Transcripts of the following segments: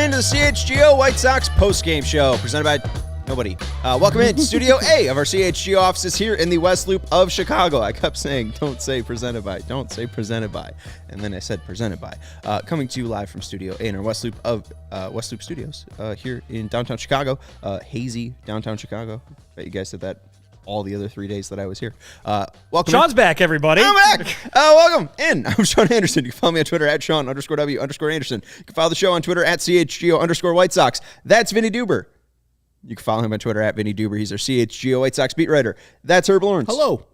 into the CHGO White Sox postgame show presented by nobody. Welcome into Studio A of our CHGO offices here in the West Loop of Chicago. I kept saying, don't say presented by, don't say presented by. And then I said presented by. Coming to you live from Studio A in our West Loop of West Loop Studios here in downtown Chicago. Hazy downtown Chicago. Bet you guys did that all the other 3 days that I was here. Welcome. Sean's back, everybody. I'm back. Welcome in. I'm Sean Anderson. You can follow me on Twitter at Sean_W_Anderson. You can follow the show on Twitter at CHGO_White Sox. That's Vinnie Duber. You can follow him on Twitter at Vinnie Duber. He's our CHGO White Sox beat writer. That's Herb Lawrence. Hello.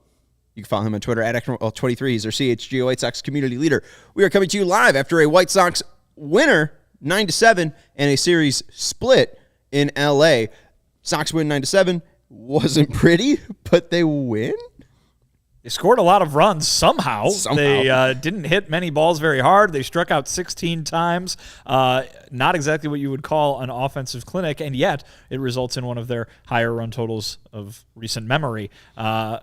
You can follow him on Twitter at Ekman23. He's our CHGO White Sox community leader. We are coming to you live after a White Sox winner, 9-7, and a series split in L.A. Sox win 9-7. Wasn't pretty, but they win? They scored a lot of runs somehow. They didn't hit many balls very hard. They struck out 16 times. Not exactly what you would call an offensive clinic, and yet it results in one of their higher run totals of recent memory. A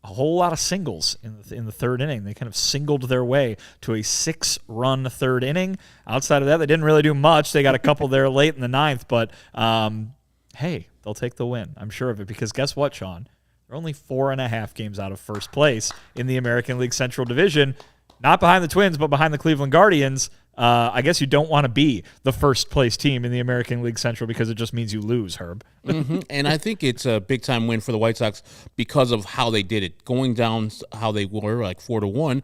whole lot of singles in the third inning. They kind of singled their way to a 6-run third inning. Outside of that, they didn't really do much. They got a couple there late in the ninth, but hey, they'll take the win. I'm sure of it, because guess what, Sean? They're only 4.5 games out of first place in the American League Central Division. Not behind the Twins, but behind the Cleveland Guardians. I guess you don't want to be the first place team in the American League Central because it just means you lose, Herb. Mm-hmm. And I think it's a big-time win for the White Sox because of how they did it. Going down how they were, like 4-1,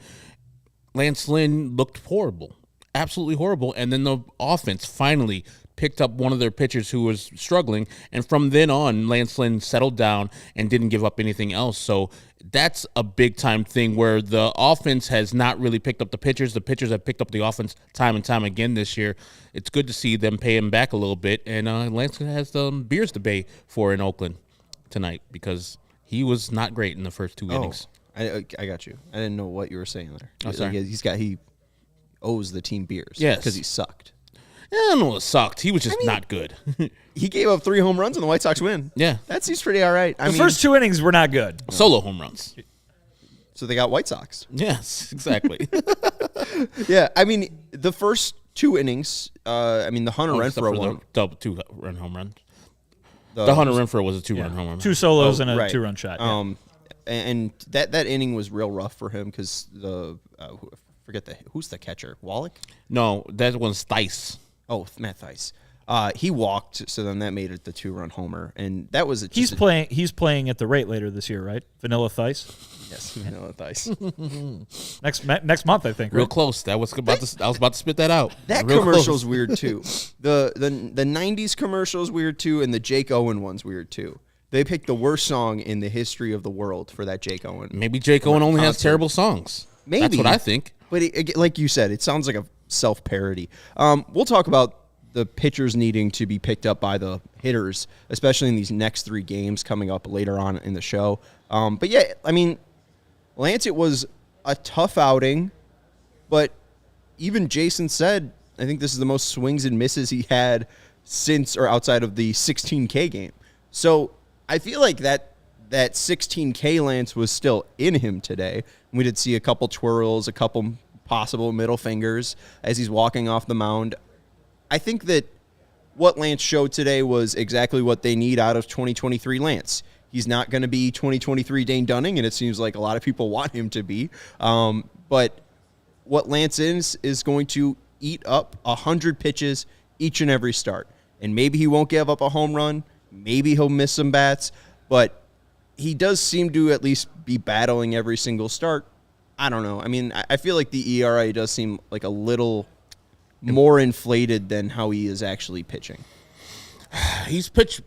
Lance Lynn looked horrible, absolutely horrible. And then the offense finally picked up one of their pitchers who was struggling, and from then on, Lance Lynn settled down and didn't give up anything else. So that's a big-time thing where the offense has not really picked up the pitchers. The pitchers have picked up the offense time and time again this year. It's good to see them pay him back a little bit, and Lance has beers to pay for in Oakland tonight because he was not great in the first two innings. I got you. I didn't know what you were saying there. Oh, sorry. He owes the team beers. Yes. Because he sucked. I don't know, it sucked. He was just not good. He gave up 3 home runs and the White Sox win. Yeah. That seems pretty all right. The first 2 innings were not good. Solo home runs. So they got White Sox. Yes, exactly. Yeah, I mean, the first 2 innings, the Hunter Renfroe one. Double 2-run home run. The Hunter Renfroe was a 2-run home run. 2 solos and a 2-run shot. Yeah. And that inning was real rough for him because who's the catcher? Wallach? No, that was Theis. Oh, Matt Theis. He walked, so then that made it the 2-run homer, and that was He's playing at the rate later this year, right? Vanilla Theis. Yes, Vanilla Theis. next month, I think. Real right? close. I was about to spit that out. That commercial's weird too. The '90s commercial's weird too, and the Jake Owen one's weird too. They picked the worst song in the history of the world for that Jake Owen. Maybe Jake Owen only has terrible songs. Maybe that's what I think. But like you said, it sounds like a self-parody. We'll talk about the pitchers needing to be picked up by the hitters, especially in these next 3 games coming up later on in the show. But yeah, I mean, Lance, it was a tough outing, but even Jason said, I think this is the most swings and misses he had since or outside of the 16K game. So I feel like that 16K Lance was still in him today. We did see a couple twirls, a couple possible middle fingers as he's walking off the mound. I think that what Lance showed today was exactly what they need out of 2023 Lance. He's not going to be 2023 Dane Dunning, and it seems like a lot of people want him to be. But what Lance is going to eat up 100 pitches each and every start. And maybe he won't give up a home run. Maybe he'll miss some bats. But he does seem to at least be battling every single start. I don't know. I mean, I feel like the ERA does seem like a little more inflated than how he is actually pitching. He's pitched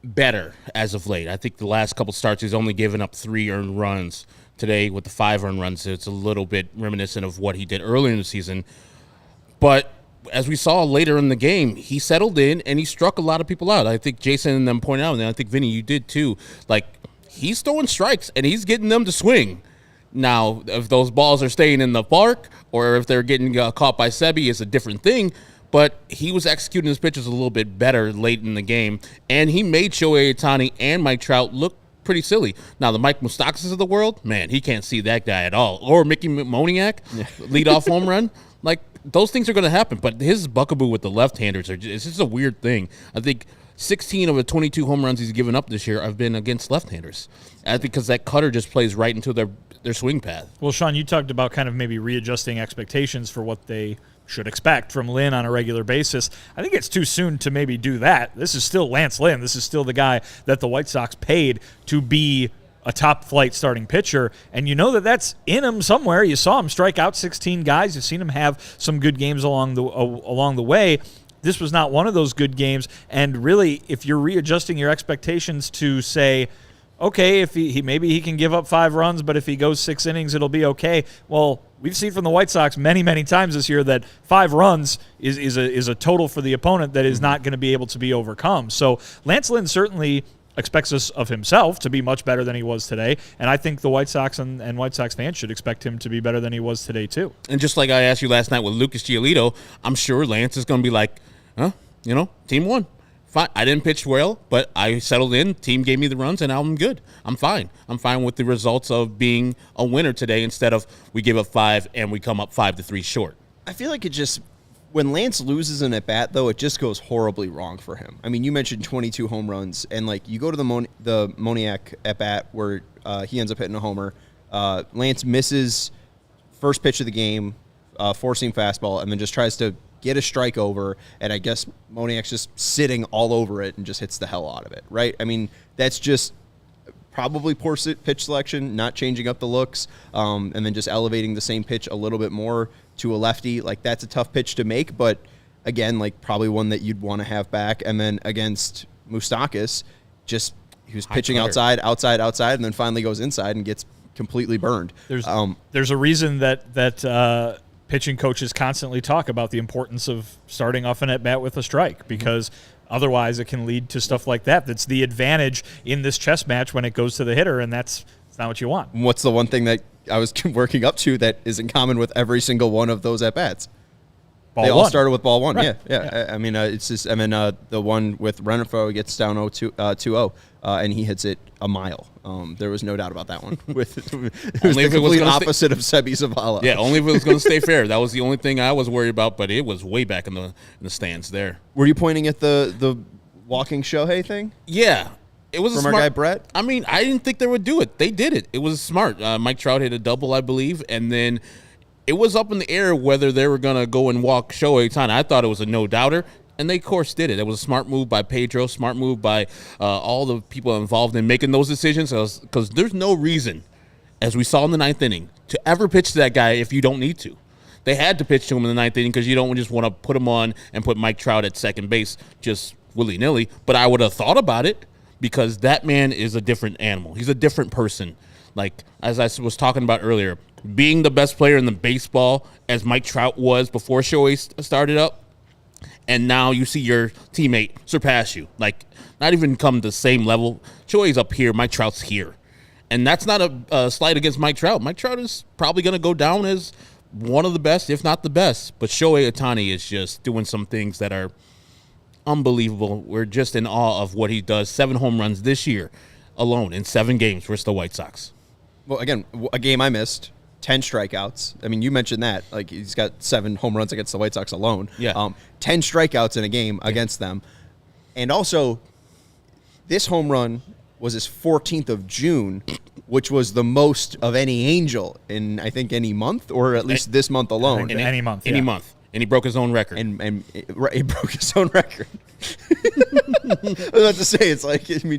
better as of late. I think the last couple starts he's only given up 3 earned runs. Today with the 5 earned runs, it's a little bit reminiscent of what he did earlier in the season. But as we saw later in the game, he settled in and he struck a lot of people out. I think Jason and them pointed out, and I think, Vinny, you did too. Like, he's throwing strikes and he's getting them to swing. Now, if those balls are staying in the park or if they're getting caught by Sebi, it's a different thing. But he was executing his pitches a little bit better late in the game, and he made Shohei Ohtani and Mike Trout look pretty silly. Now, the Mike Moustakas of the world, man, he can't see that guy at all. Or Mickey Moniak, leadoff home run. Like, those things are going to happen. But his buckaboo with the left-handers it's just a weird thing. I think 16 of the 22 home runs he's given up this year have been against left-handers. I think because that cutter just plays right into their swing path. Well, Sean, you talked about kind of maybe readjusting expectations for what they should expect from Lynn on a regular basis. I think it's too soon to maybe do that. This is still Lance Lynn. This is still the guy that the White Sox paid to be a top-flight starting pitcher, and you know that that's in him somewhere. You saw him strike out 16 guys. You've seen him have some good games along the way. This was not one of those good games, and really, if you're readjusting your expectations to say, okay, if he maybe he can give up 5 runs, but if he goes 6 innings, it'll be okay. Well, we've seen from the White Sox many, many times this year that 5 runs is a total for the opponent that is not going to be able to be overcome. So Lance Lynn certainly expects us of himself to be much better than he was today, and I think the White Sox and White Sox fans should expect him to be better than he was today too. And just like I asked you last night with Lucas Giolito, I'm sure Lance is going to be like, team won. Fine. I didn't pitch well, but I settled in. Team gave me the runs, and I'm good. I'm fine. I'm fine with the results of being a winner today instead of we give up 5 and we come up 5-3 short. I feel like when Lance loses an at-bat, though, it just goes horribly wrong for him. I mean, you mentioned 22 home runs, and, you go to the Moniak at-bat where he ends up hitting a homer. Lance misses first pitch of the game, four-seam fastball, and then just tries to get a strike over, and I guess Moniak's just sitting all over it and just hits the hell out of it, right? I mean, that's just probably poor pitch selection, not changing up the looks, and then just elevating the same pitch a little bit more to a lefty. That's a tough pitch to make, but again, probably one that you'd want to have back. And then against Moustakas, he was pitching outside, and then finally goes inside and gets completely burned. There's a reason that pitching coaches constantly talk about the importance of starting off an at-bat with a strike, because otherwise it can lead to stuff like that. That's the advantage in this chess match when it goes to the hitter, and that's not what you want. What's the one thing that I was working up to that is in common with every single one of those at-bats? They all started with ball 1. Right. Yeah. I mean, it's just, the one with Renfroe gets down 2-0, and he hits it a mile. There was no doubt about that one. It was the complete opposite of Sebi Zavala. Yeah, only if it was going to stay fair. That was the only thing I was worried about, but it was way back in the stands there. Were you pointing at the walking Shohei thing? Yeah. It was from our guy Brett? I mean, I didn't think they would do it. They did it. It was smart. Mike Trout hit a double, I believe, and then it was up in the air whether they were going to go and walk Shohei Ohtani. I thought it was a no-doubter, and they, of course, did it. It was a smart move by Pedro, smart move by all the people involved in making those decisions, because there's no reason, as we saw in the 9th inning, to ever pitch to that guy if you don't need to. They had to pitch to him in the 9th inning because you don't just want to put him on and put Mike Trout at second base just willy-nilly, but I would have thought about it because that man is a different animal. He's a different person. As I was talking about earlier, being the best player in the baseball as Mike Trout was before Shohei started up, and now you see your teammate surpass you. Not even come to the same level. Shohei's up here, Mike Trout's here. And that's not a slight against Mike Trout. Mike Trout is probably going to go down as one of the best, if not the best. But Shohei Ohtani is just doing some things that are unbelievable. We're just in awe of what he does. 7 home runs this year alone in 7 games versus the White Sox. Well, again, a game I missed, 10 strikeouts. I mean, you mentioned that. He's got 7 home runs against the White Sox alone. Yeah. 10 strikeouts in a game against them. And also, this home run was his 14th of June, which was the most of any Angel in, I think, any month, or at least this month alone. In any month. Any month. And he broke his own record. And he broke his own record. I was about to say,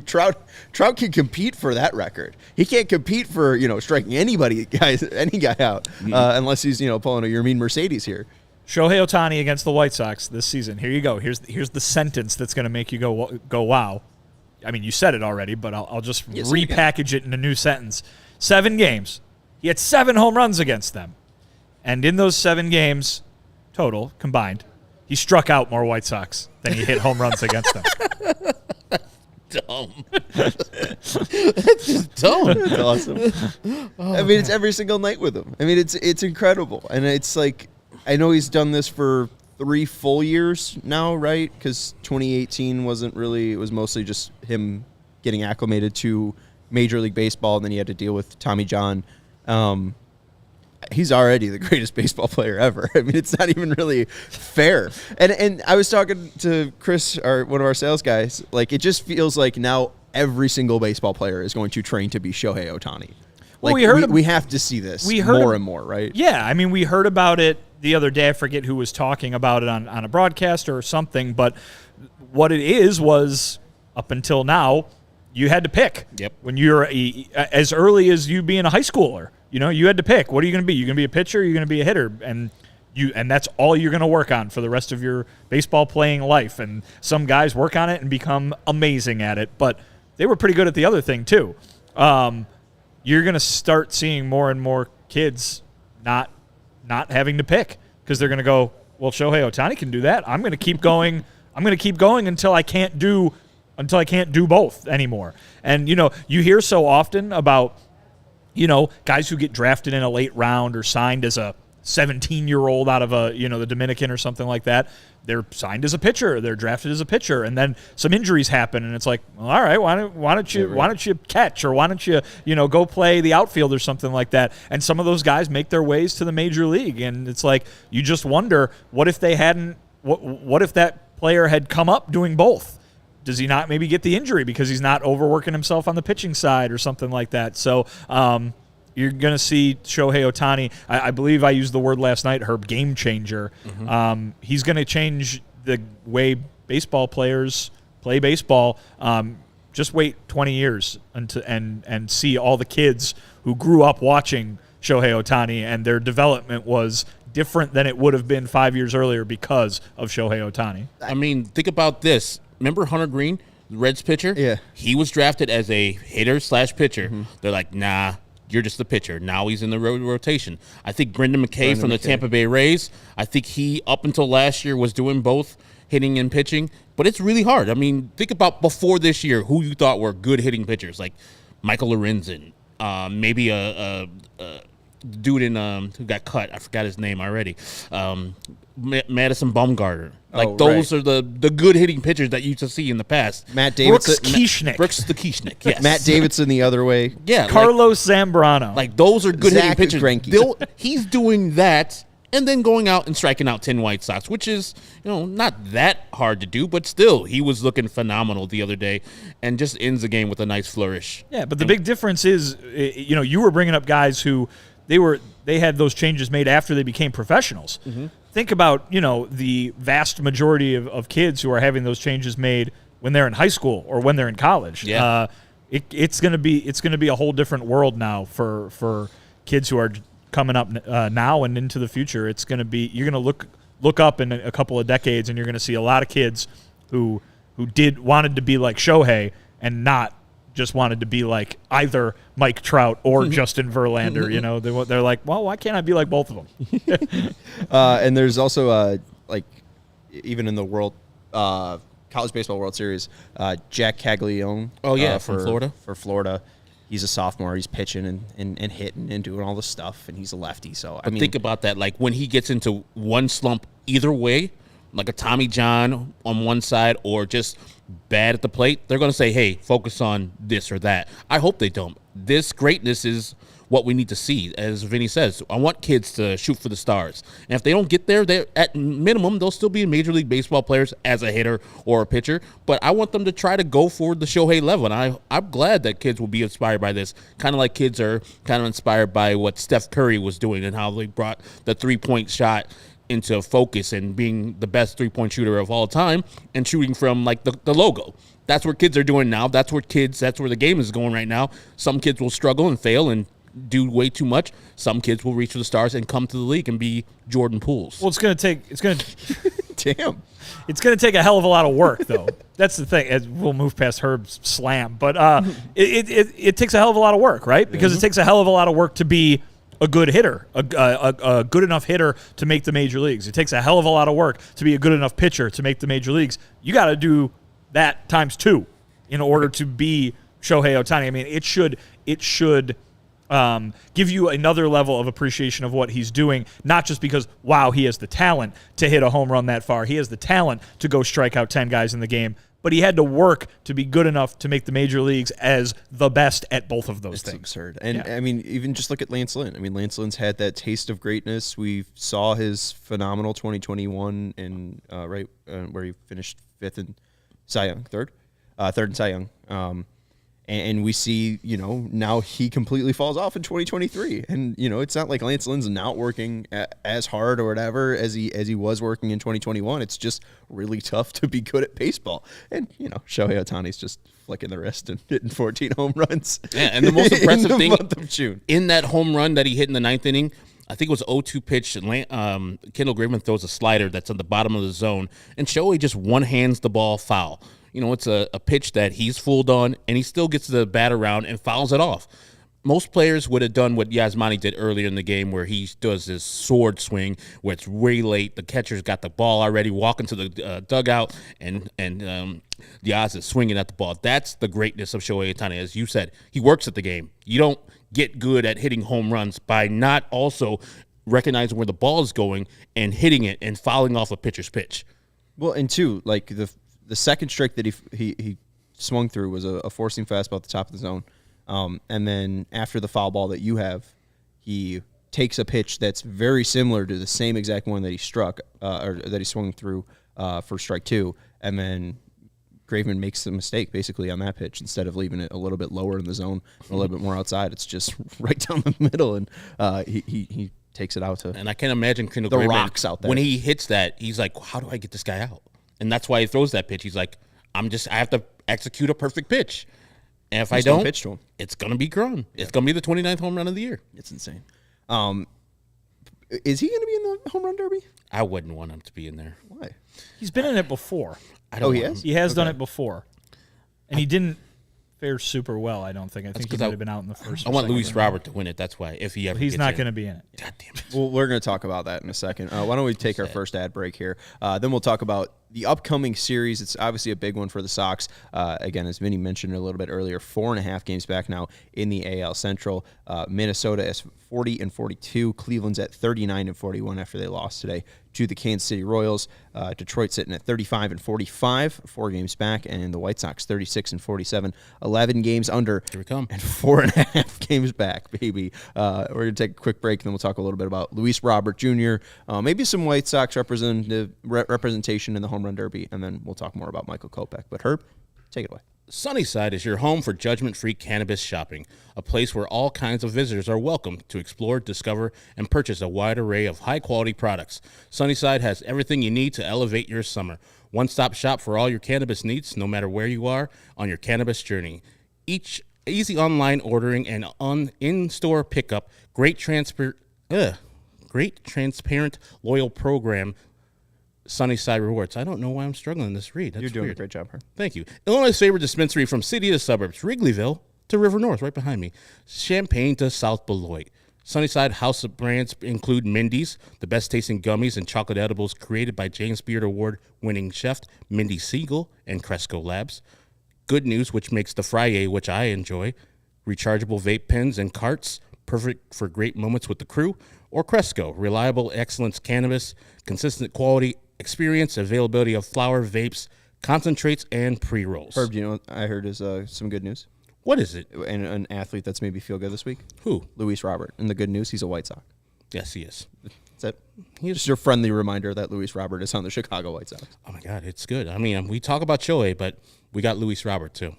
Trout can compete for that record. He can't compete for, striking any guy out, unless he's, pulling a Yermin Mercedes here. Shohei Ohtani against the White Sox this season. Here you go. Here's the sentence that's going to make you go wow. I mean, you said it already, but I'll just repackage it in a new sentence. 7 games. He had 7 home runs against them. And in those 7 games, total, combined, he struck out more White Sox than he hit home runs against them. Dumb. That's just dumb. That's awesome. I mean, it's every single night with him. I mean, it's incredible. And it's I know he's done this for 3 full years now, right? Because 2018 wasn't really, it was mostly just him getting acclimated to Major League Baseball, and then he had to deal with Tommy John. he's already the greatest baseball player ever. I mean, it's not even really fair. And I was talking to Chris, one of our sales guys. Like, it just feels like now every single baseball player is going to train to be Shohei Ohtani. Like, we have to see this more and more, right? Yeah, I mean, we heard about it the other day. I forget who was talking about it on a broadcast or something, but what it was up until now, you had to pick. Yep. When you're as early as you being a high schooler, you had to pick. What are you going to be? You're going to be a pitcher, or you're going to be a hitter, and that's all you're going to work on for the rest of your baseball playing life. And some guys work on it and become amazing at it, but they were pretty good at the other thing too. You're going to start seeing more and more kids not having to pick because they're going to go, well, Shohei Ohtani can do that. I'm going to keep going. I'm going to keep going until I can't do both anymore. And you hear so often about guys who get drafted in a late round or signed as a 17-year-old out of the Dominican or something like that. They're signed as a pitcher. They're drafted as a pitcher, and then some injuries happen, and it's like, well, all right, why don't you catch, or why don't you go play the outfield or something like that? And some of those guys make their ways to the major league, and it's like you just wonder, what if they hadn't? What if that player had come up doing both? Does he not maybe get the injury because he's not overworking himself on the pitching side or something like that? So. You're going to see Shohei Ohtani. I believe I used the word last night, Herb, game changer. Mm-hmm. He's going to change the way baseball players play baseball. Just wait 20 years and see all the kids who grew up watching Shohei Ohtani, and their development was different than it would have been 5 years earlier because of Shohei Ohtani. I mean, think about this. Remember Hunter Green, the Reds pitcher? Yeah. He was drafted as a hitter/pitcher. Mm-hmm. They're like, nah. You're just the pitcher. Now he's in the rotation. I think Brendan McKay from the Tampa Bay Rays, I think he, up until last year, was doing both hitting and pitching. But it's really hard. I mean, think about before this year who you thought were good hitting pitchers, like Michael Lorenzen, maybe a dude who got cut. I forgot his name already. Madison Bumgarner. Like, those are the good hitting pitchers that you used to see in the past. Matt Davidson. Brooks Kieschnick, yes. Matt Davidson the other way. Yeah. Carlos Zambrano. Like, those are good hitting pitchers. Greinke. He's doing that and then going out and striking out 10 White Sox, which is, not that hard to do, but still, he was looking phenomenal the other day and just ends the game with a nice flourish. Yeah, but the big difference is, you were bringing up guys who they had those changes made after they became professionals. Mm-hmm. Think about, the vast majority of kids who are having those changes made when they're in high school or when they're in college. Yeah. It's gonna be a whole different world now for kids who are coming up now and into the future. It's gonna be, you're gonna look up in a couple of decades, and you're gonna see a lot of kids who wanted to be like Shohei and not just wanted to be like either Mike Trout or Justin Verlander. They're like, well, why can't I be like both of them? And there's also even in the college baseball World Series, Jack Caglione. Oh yeah, from Florida. For Florida, he's a sophomore. He's pitching and hitting and doing all this stuff, and he's a lefty. So I mean, think about that. Like, when he gets into one slump, either way, like a Tommy John on one side or just bad at the plate, they're going to say, hey, focus on this or that. I hope they don't. This greatness is what we need to see. As Vinny says, I want kids to shoot for the stars. And if they don't get there, they at minimum, they'll still be Major League Baseball players as a hitter or a pitcher. But I want them to try to go for the Shohei level. And I'm glad that kids will be inspired by this, kind of like kids are kind of inspired by what Steph Curry was doing and how they brought the three-point shot into focus and being the best three-point shooter of all time and shooting from like the logo. That's what kids are doing now. That's where the game is going right now. Some kids will struggle and fail and do way too much. Some kids will reach for the stars and come to the league and be Jordan Pools. Well, it's going to damn. It's going to take a hell of a lot of work, though. That's the thing. We'll move past Herb's slam, but it takes a hell of a lot of work, right? Because it takes a hell of a lot of work to be a good hitter, a good enough hitter to make the major leagues. It takes a hell of a lot of work to be a good enough pitcher to make the major leagues. You got to do that times two in order to be Shohei Ohtani. I mean, it should give you another level of appreciation of what he's doing, not just because, wow, he has the talent to hit a home run that far. He has the talent to go strike out 10 guys in the game. but he had to work to be good enough to make the major leagues as the best at both of those things. It's absurd. And, I mean, even just look at Lance Lynn. I mean, Lance Lynn's had that taste of greatness. We saw his phenomenal 2021 in where he finished fifth in Cy Young, third in Cy Young. And we see, now he completely falls off in 2023. And, it's not like Lance Lynn's not working as hard or whatever as he was working in 2021. It's just really tough to be good at baseball. And, Shohei Ohtani's just flicking the wrist and hitting 14 home runs. Yeah, and the most impressive thing month of June. In that home run that he hit in the ninth inning, I think it was 0-2 pitch. Kendall Graveman throws a slider that's on the bottom of the zone, and Shohei just one-hands the ball foul. It's a pitch that he's fooled on, and he still gets the bat around and fouls it off. Most players would have done what Yasmani did earlier in the game, where he does this sword swing where it's way late. The catcher's got the ball already, walking to the dugout, and Yaz is swinging at the ball. That's the greatness of Shohei Ohtani. As you said, he works at the game. You don't get good at hitting home runs by not also recognizing where the ball is going and hitting it and fouling off a pitcher's pitch. Well, and two, like the second strike that he swung through was a four-seam fastball at the top of the zone. And then after the foul ball that you have, he takes a pitch that's very similar to the same exact one that he struck or that he swung through for strike two. And then Graveman makes the mistake basically on that pitch. Instead of leaving it a little bit lower in the zone, a little bit more outside, it's just right down the middle. And he takes it out to and I can't imagine Kendall the Graveman, rocks out there. When he hits that, he's like, how do I get this guy out? And that's why he throws that pitch. He's like, I have to execute a perfect pitch. And if I don't, pitch to him. It's going to be grown. Yeah. It's going to be the 29th home run of the year. It's insane. Is he going to be in the home run derby? I wouldn't want him to be in there. Why? He's been in it before. He has? He has done it before. And he didn't fare super well, I don't think. I think he might have been out in the first. I want Luis Robert to win it. That's why. If he ever he's not going to be in it. God damn it. Well, we're going to talk about that in a second. Why don't we take our first ad break here? Then we'll talk about the upcoming series. It's obviously a big one for the Sox. Again, as Vinnie mentioned a little bit earlier, 4.5 games back now in the AL Central. Minnesota is 40-42. Cleveland's at 39-41 after they lost today to the Kansas City Royals. Detroit sitting at 35-45, 4 games back, and the White Sox 36-47, 11 games under. Here we come. And 4.5 games back, baby. We're going to take a quick break, and then we'll talk a little bit about Luis Robert Jr., maybe some White Sox representation in the home run derby, and then we'll talk more about Michael Kopech. But Herb, take it away. Sunnyside is your home for judgment-free cannabis shopping, a place where all kinds of visitors are welcome to explore, discover, and purchase a wide array of high-quality products. Sunnyside has everything you need to elevate your summer. One-stop shop for all your cannabis needs, no matter where you are on your cannabis journey. Easy online ordering and in-store pickup, great transparent, loyal program, Sunnyside Rewards. I don't know why I'm struggling this read. That's You're doing weird. a great job, Herb. Thank you. Illinois' favorite dispensary from city to suburbs, Wrigleyville to River North, right behind me. Champaign to South Beloit. Sunnyside house of brands include Mindy's, the best-tasting gummies and chocolate edibles created by James Beard Award-winning chef Mindy Siegel and Cresco Labs. Good News, which makes the Friday, which I enjoy. Rechargeable vape pens and carts, perfect for great moments with the crew. Or Cresco, reliable excellence cannabis, consistent quality, experience, availability of flower, vapes, concentrates, and pre-rolls. Herb, do you know what I heard is some good news? What is it? And an athlete that's made me feel good this week? Who? Luis Robert. And the good news, he's a White Sox. Yes, he is. That's it. Just your friendly reminder that Luis Robert is on the Chicago White Sox. Oh, my God, it's good. I mean, we talk about Shohei, but we got Luis Robert, too.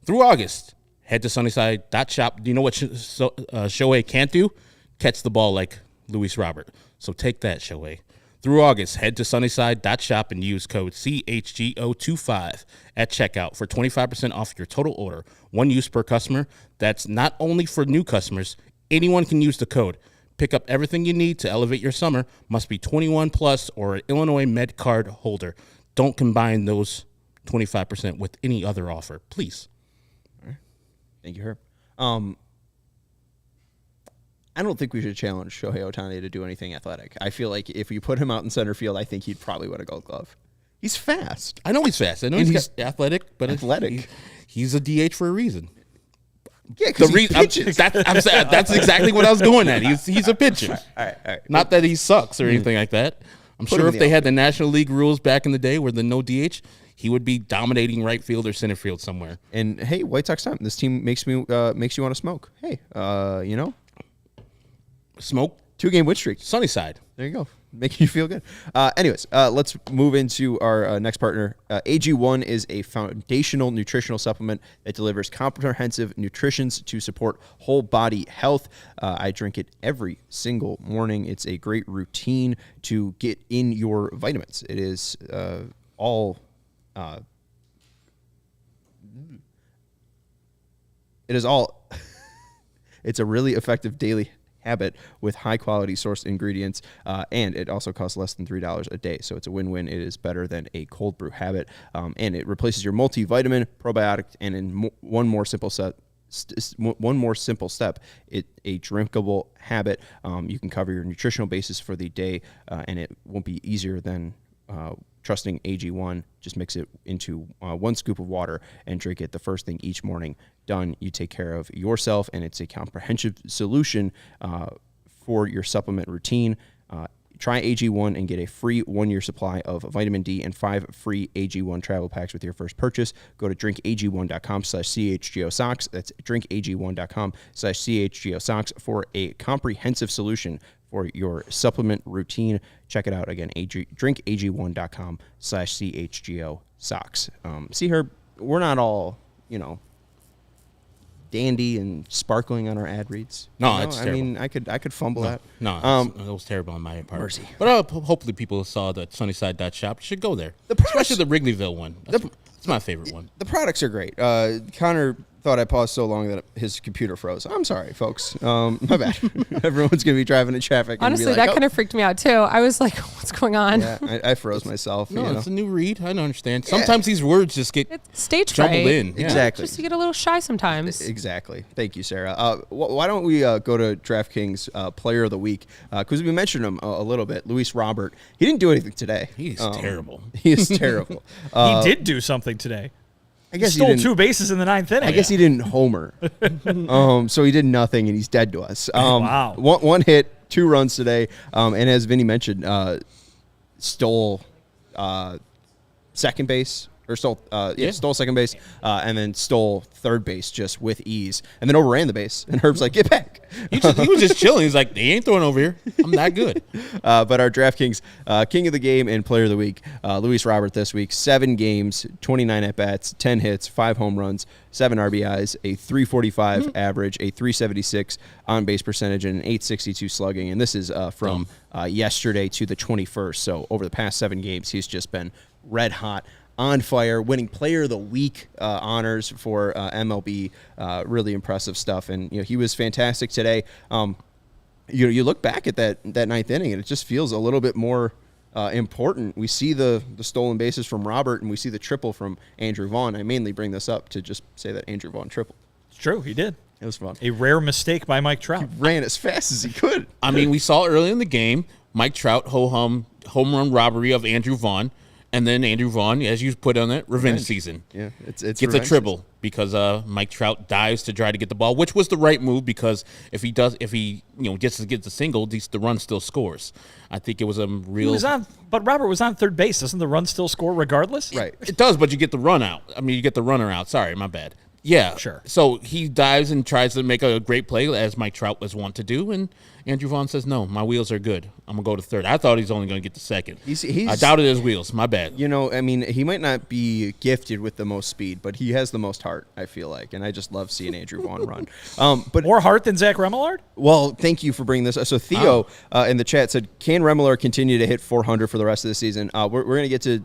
Through August, head to Sunnyside.shop. Do you know what Shohei can't do? Catch the ball like Luis Robert. So take that, Shohei. Through August, head to Sunnyside.shop and use code CHGO25 at checkout for 25% off your total order. One use per customer. That's not only for new customers. Anyone can use the code. Pick up everything you need to elevate your summer. Must be 21 plus or an Illinois Med card holder. Don't combine those 25% with any other offer, please. All right. Thank you, Herb. I don't think we should challenge Shohei Ohtani to do anything athletic. I feel like if you put him out in center field, I think he'd probably win a Gold Glove. He's fast. I know he's fast. I know he's athletic, but he's a DH for a reason. Yeah, because he pitches. That's exactly what I was going at. He's a pitcher. All right. Not that he sucks or anything like that. I'm sure if they had the National League rules back in the day where the no DH, he would be dominating right field or center field somewhere. And hey, White Sox time. This team makes you want to smoke. Hey, Smoke. 2-game win streak. Sunny side. There you go. Making you feel good. Anyways, let's move into our next partner. AG1 is a foundational nutritional supplement that delivers comprehensive nutrition to support whole body health. I drink it every single morning. It's a great routine to get in your vitamins. It is all... It's a really effective daily habit with high-quality sourced ingredients, and it also costs less than $3 a day. So it's a win-win. It is better than a cold brew habit, and it replaces your multivitamin, probiotic, and in one more simple step, it's a drinkable habit. You can cover your nutritional basis for the day, and it won't be easier than trusting AG1. Just mix it into 1 scoop of water and drink it the first thing each morning. Done. You take care of yourself, and it's a comprehensive solution for your supplement routine. Try AG1 and get a free 1-year supply of vitamin D and 5 free AG1 travel packs with your first purchase. Go to drinkag1.com/CHGO Sox. That's drinkag1.com/CHGO Sox for a comprehensive solution for your supplement routine. Check it out again, drinkag1.com/CHGO Sox. See, Herb, we're not all, dandy and sparkling on our ad reads. No, it's terrible. I mean, I could fumble that. No, it was terrible on my part. Mercy. But hopefully people saw the Sunnyside.shop. You should go there. Especially the Wrigleyville one. That's my favorite one. The products are great. Connor thought I paused so long that his computer froze. I'm sorry, folks. My bad. Everyone's going to be driving in traffic. Honestly, and be like, that kind of freaked me out, too. I was like, what's going on? Yeah, I froze myself. No, it's a new read. I don't understand. Sometimes these words just get It's stage jumbled fright. in. Yeah. Exactly. Just to get a little shy sometimes. Exactly. Thank you, Sarah. Why don't we go to DraftKings Player of the Week? Because we mentioned him a little bit. Luis Robert. He didn't do anything today. He's terrible. He is terrible. He did do something today. I guess Stole 2 bases in the 9th inning. I guess he didn't homer. So he did nothing, and he's dead to us. Wow. One hit, 2 runs today, and as Vinnie mentioned, stole second base. Stole second base, and then stole third base just with ease, and then overran the base. And Herb's like, "Get back!" He was just chilling. He's like, "They ain't throwing over here. I'm that good." But our DraftKings King of the Game and Player of the Week, Luis Robert this week, 7 games, 29 at bats, 10 hits, 5 home runs, 7 RBIs, a 345 average, a 376 on base percentage, and an 862 slugging. And this is from yesterday to the 21st. So over the past 7 games, he's just been red hot. On fire, winning Player of the Week honors for MLB. Really impressive stuff, and he was fantastic today. You look back at that 9th inning, and it just feels a little bit more important. We see the stolen bases from Robert, and we see the triple from Andrew Vaughn. I mainly bring this up to just say that Andrew Vaughn tripled. It's true, he did. It was fun. A rare mistake by Mike Trout. He ran as fast as he could. I mean, we saw early in the game Mike Trout home run robbery of Andrew Vaughn. And then Andrew Vaughn, as you put on it, revenge season. Yeah, it's gets a triple because Mike Trout dives to try to get the ball, which was the right move because if he gets a single, the run still scores. I think it was a real. But Robert was on third base. Doesn't the run still score regardless? Right. It does, but you get the run out. You get the runner out. Sorry, my bad. Yeah, sure. So he dives and tries to make a great play, as Mike Trout was wont to do, and Andrew Vaughn says, "No, my wheels are good. I'm gonna go to third." I thought he's only gonna get to second. I doubted his wheels. My bad. He might not be gifted with the most speed, but he has the most heart, I feel like, and I just love seeing Andrew Vaughn run. But more heart than Zach Remillard? Well, thank you for bringing this. So Theo in the chat said, "Can Remillard continue to hit 400 for the rest of the season?" We're going to get to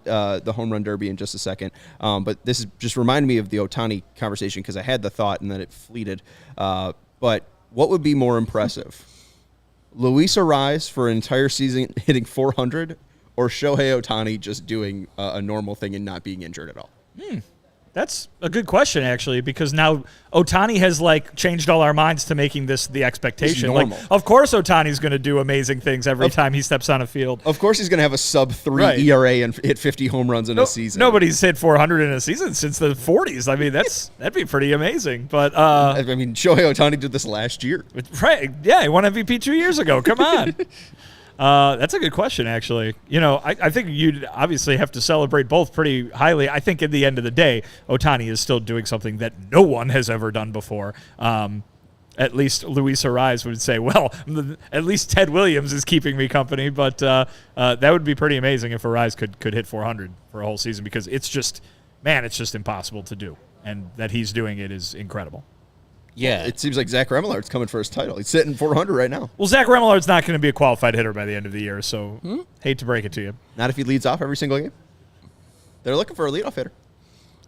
the home run derby in just a second, but this is just reminded me of the Ohtani conversation because I had the thought and then it fleeted. But what would be more impressive? Luis Ariz for an entire season hitting 400, or Shohei Ohtani just doing a normal thing and not being injured at all? That's a good question, actually, because now Ohtani has changed all our minds to making this the expectation. Of course, Ohtani's going to do amazing things every time he steps on a field. Of course, he's going to have a sub-3 ERA and hit 50 home runs in a season. Nobody's hit 400 in a season since the 40s. I mean, that'd be pretty amazing. But Shohei Ohtani did this last year. Right? Yeah, he won MVP 2 years ago. Come on. That's a good question, actually. I think you'd obviously have to celebrate both pretty highly. I think at the end of the day, Ohtani is still doing something that no one has ever done before. At least Luis Ariz would say, well, at least Ted Williams is keeping me company. But that would be pretty amazing if Ariz could hit 400 for a whole season, because it's just impossible to do. And that he's doing it is incredible. Yeah. It seems like Zach Remelard's coming for his title. He's sitting 400 right now. Well, Zach Remelard's not going to be a qualified hitter by the end of the year, so hate to break it to you. Not if he leads off every single game. They're looking for a leadoff hitter.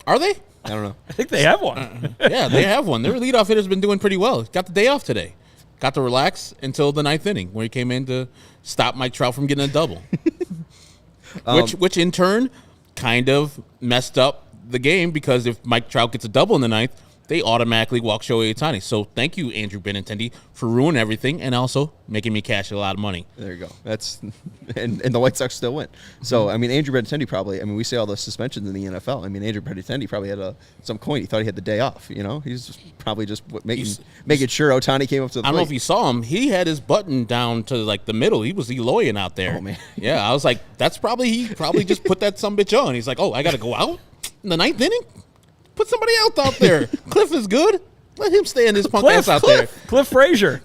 Are they? I don't know. I think they have one. Yeah, they have one. Their leadoff hitter's been doing pretty well. Got the day off today. Got to relax until the 9th inning, where he came in to stop Mike Trout from getting a double. Which in turn kind of messed up the game, because if Mike Trout gets a double in the 9th, they automatically walk Shohei Ohtani. So thank you, Andrew Benintendi, for ruining everything and also making me cash a lot of money. There you go. That's and the White Sox still win. So, Andrew Benintendi probably, we see all the suspensions in the NFL. Andrew Benintendi probably had some coin. He thought he had the day off, He's probably just making sure Ohtani came up to the plate. I don't know if you saw him. He had his button down to, the middle. He was Eloyan out there. Oh, man. Yeah, I was like, he probably just put that sumbitch on. He's like, oh, I got to go out in the 9th inning? Put somebody else out there. Cliff is good. Let him stay in his punk ass out there. Cliff Frazier.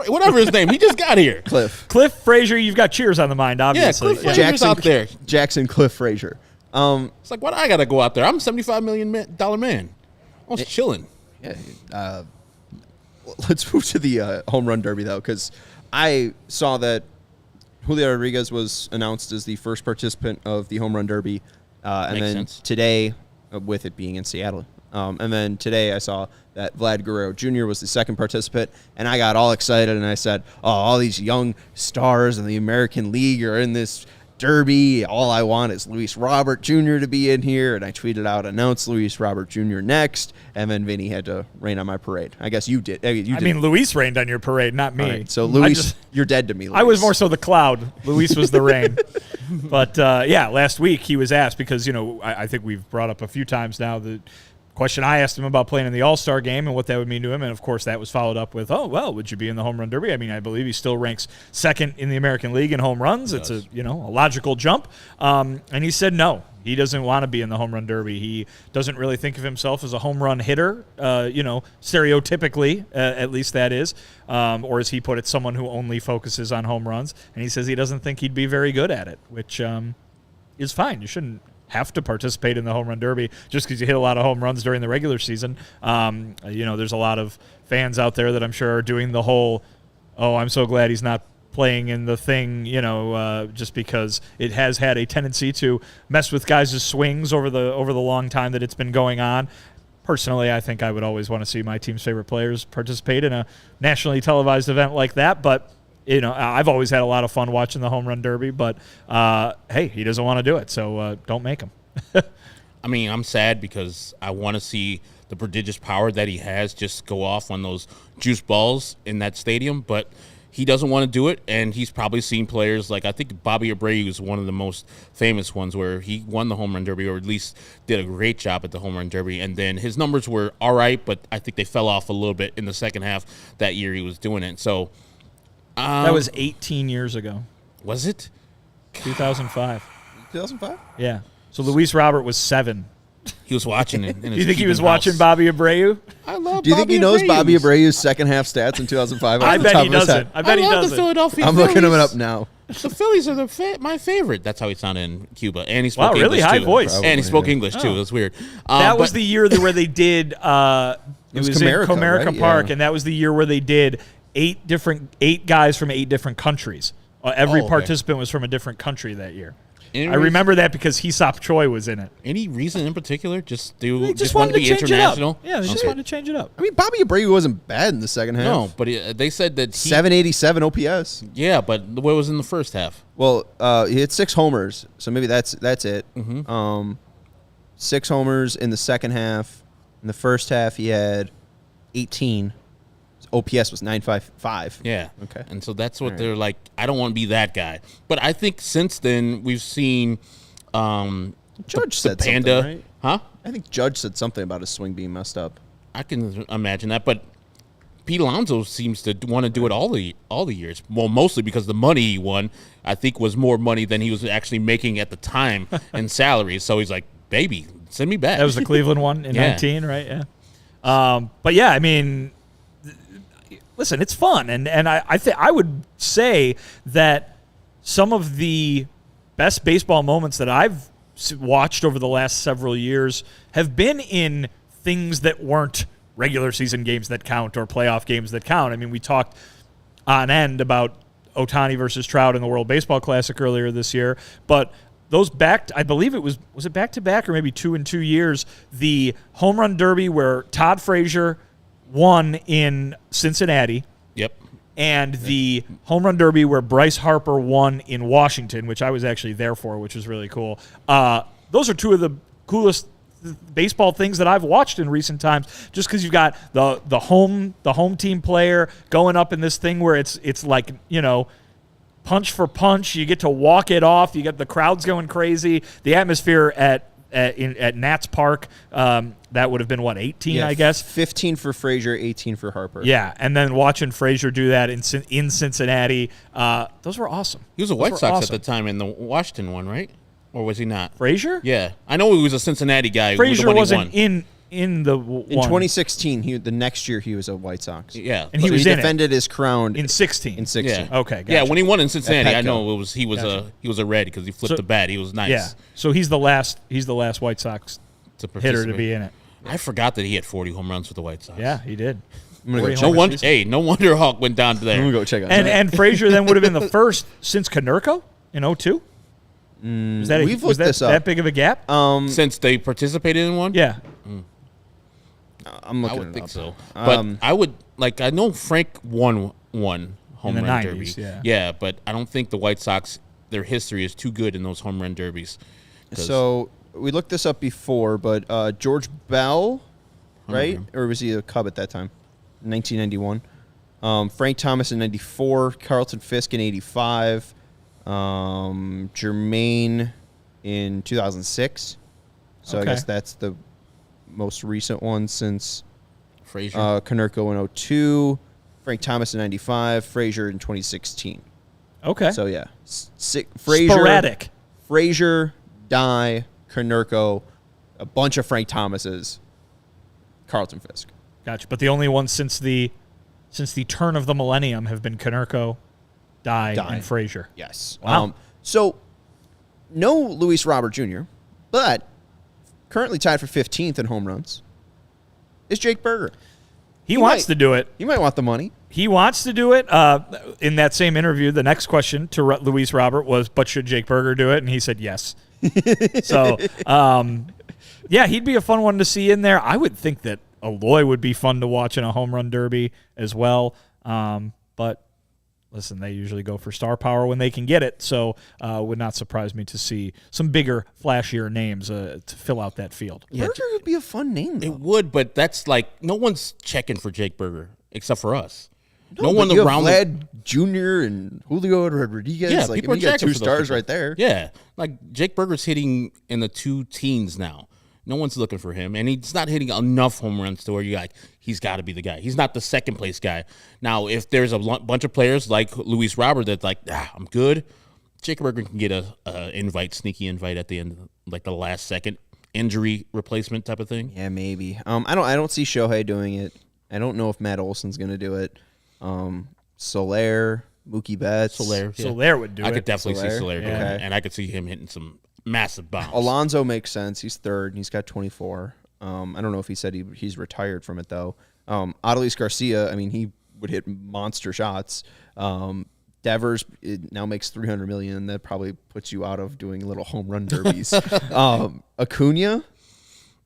Whatever his name. He just got here. Cliff Frazier, you've got Cheers on the mind, obviously. Yeah, Cliff Frazier's out there. Jackson Cliff Frazier. It's like, what I got to go out there? I'm a $75 million man. I was chilling. Yeah. Let's move to the home run derby, though, because I saw that Julio Rodriguez was announced as the first participant of the home run derby. And Makes then sense. Today, with it being in Seattle. And then today I saw that Vlad Guerrero Jr. was the second participant, and I got all excited, and I said, oh, all these young stars in the American League are in this derby. All I want is Luis Robert Jr. to be in here. And I tweeted out, announce Luis Robert Jr. next, and then Vinny had to rain on my parade. I guess you did. Luis rained on your parade, not me. Right, so, Luis, you're dead to me, Luis. I was more so the cloud. Luis was the rain. But, last week he was asked, because, I think we've brought up a few times now the question I asked him about playing in the All-Star game and what that would mean to him. And, of course, that was followed up with, oh, well, would you be in the home run derby? I believe he still ranks second in the American League in home runs. It's a logical jump. And he said no. He doesn't want to be in the home run derby. He doesn't really think of himself as a home run hitter, stereotypically, at least that is. Or as he put it, someone who only focuses on home runs. And he says he doesn't think he'd be very good at it, which is fine. You shouldn't have to participate in the home run derby just because you hit a lot of home runs during the regular season. There's a lot of fans out there that I'm sure are doing the whole, oh, I'm so glad he's not playing in the thing, just because it has had a tendency to mess with guys' swings over the long time that it's been going on. Personally, I think I would always want to see my team's favorite players participate in a nationally televised event like that, but I've always had a lot of fun watching the home run derby, but hey, he doesn't want to do it, so don't make him. I'm sad because I want to see the prodigious power that he has just go off on those juice balls in that stadium, but he doesn't want to do it, and he's probably seen players like, I think Bobby Abreu is one of the most famous ones where he won the home run derby, or at least did a great job at the home run derby, and then his numbers were all right, but I think they fell off a little bit in the second half that year he was doing it. So that was 18 years ago. Was it? 2005. 2005? Yeah. So Luis Robert was 7. He was watching it. Do you think he was watching Bobby Abreu? I love. Do you think he knows Bobby Abreu's second half stats in 2005? I bet he doesn't. I bet he love doesn't. the Philadelphia I'm Phillies. looking him up now. The Phillies are my favorite. That's how he sounded in Cuba, and he spoke Wow, really English high too. voice. And he Probably, spoke yeah. English too. It was weird. That was the year where they did. It was in Comerica right? Park, Yeah. and that was the year where they did 8 guys from 8 different countries. Every okay. participant was from a different country that year. Any I remember that because Hesop Choi was in it. Any reason in particular? Just They just wanted want to be change international. It up. Yeah, they just Okay. wanted to change it up. Bobby Abreu wasn't bad in the second half. No, but they said that 787 OPS. Yeah, but what was in the first half? Well, he hit 6 homers, so maybe that's it. Mm-hmm. 6 homers in the second half. In the first half, he had 18. His OPS was 955. Yeah. Okay. And so that's what All right. they're like. I don't want to be that guy. But I think since then we've seen Judge said Panda, something, right? huh? I think Judge said something about his swing being messed up. I can imagine that, but Pete Alonso seems to want to do it all the years. Well, mostly because the money he won, I think, was more money than he was actually making at the time in salary. So he's like, baby, send me back. That was the Cleveland one in 19, right? Yeah. But yeah, I mean, listen, it's fun, and I would say that some of the best baseball moments that I've watched over the last several years have been in things that weren't regular season games that count or playoff games that count. I mean, we talked on end about Ohtani versus Trout in the World Baseball Classic earlier this year, but those I believe it was it back-to-back or maybe 2 in 2 years, the home run derby where Todd Frazier won in Cincinnati. Yep. And the home run derby where Bryce Harper won in Washington, which I was actually there for, which was really cool. Those are two of the coolest baseball things that I've watched in recent times, just because you've got the home team player going up in this thing where it's like, you know, punch for punch. You get to walk it off. You get the crowds going crazy. The atmosphere at Nats Park, that would have been, 18, I guess? 15 for Frazier, 18 for Harper. Yeah, and then watching Frazier do that in Cincinnati, those were awesome. He was a White Sox at the time in the Washington one, right? Or was he not? Frazier? Yeah. I know he was a Cincinnati guy. Frazier wasn't in the one. In 2016, the next year he was a White Sox. Yeah. And he defended his crown in 16. In 16. Yeah. Okay, gotcha. Yeah, when he won in Cincinnati, I know he was Gotcha. a red because he flipped the bat. He was nice. Yeah. So he's the last White Sox hitter to be in it. I forgot that he had 40 home runs with the White Sox. Yeah, he did. I'm gonna go check no wonder Hawk went down to there. I'm gonna go check on that. And Frazier then would have been the first since Konerko in 2002. Was that big of a gap? Since they participated in one? Yeah. I'm looking I would it think up. so. But I would, I know Frank won one home In the run 90s, derby. yeah. But I don't think the White Sox, their history is too good in those home run derbies. So we looked this up before, but George Bell, right? Or was he a Cub at that time? 1991. Frank Thomas in 94. Carlton Fisk in 85. Jermaine in 2006. So Okay. I guess that's the most recent one since Frazier. Konerko in 02. Frank Thomas in 95. Frazier in 2016. Okay. So yeah, Frazier, sporadic. Frazier, Dye, Konerko, a bunch of Frank Thomases, Carlton Fisk. Gotcha. But the only ones since the turn of the millennium have been Konerko, Dye, and Frazier. Yes. Wow. So no Luis Robert Jr., but currently tied for 15th in home runs is Jake Berger. He wants to do it. You might want the money. He wants to do it. In that same interview, the next question to Luis Robert was, but should Jake Berger do it? And he said yes. So, yeah, he'd be a fun one to see in there. I would think that Aloy would be fun to watch in a home run derby as well. But listen, they usually go for star power when they can get it. So would not surprise me to see some bigger, flashier names to fill out that field. Yeah, Berger would be a fun name, though. It would, but that's no one's checking for Jake Berger except for us. No one around Vlad Jr. and Julio Rodriguez. Yeah, people are you got checking 2 for those stars people. right there. Yeah, Jake Berger's hitting in the 2 teens now. No one's looking for him, and he's not hitting enough home runs to where you're like, he's got to be the guy. He's not the second place guy. Now, if there's a bunch of players like Luis Robert that's like, I'm good, Jake Berger can get a sneaky invite at the end, like the last second injury replacement type of thing. Yeah, maybe. I don't see Shohei doing it. I don't know if Matt Olson's going to do it. Soler, Mookie Betts. Soler would do it. I could definitely see Soler doing Okay. it, and I could see him hitting some massive bombs. Alonso makes sense. He's third, and he's got 24. I don't know if he said he's retired from it, though. Adolis Garcia, I mean, he would hit monster shots. Devers now makes $300 million. That probably puts you out of doing little home run derbies. Acuna.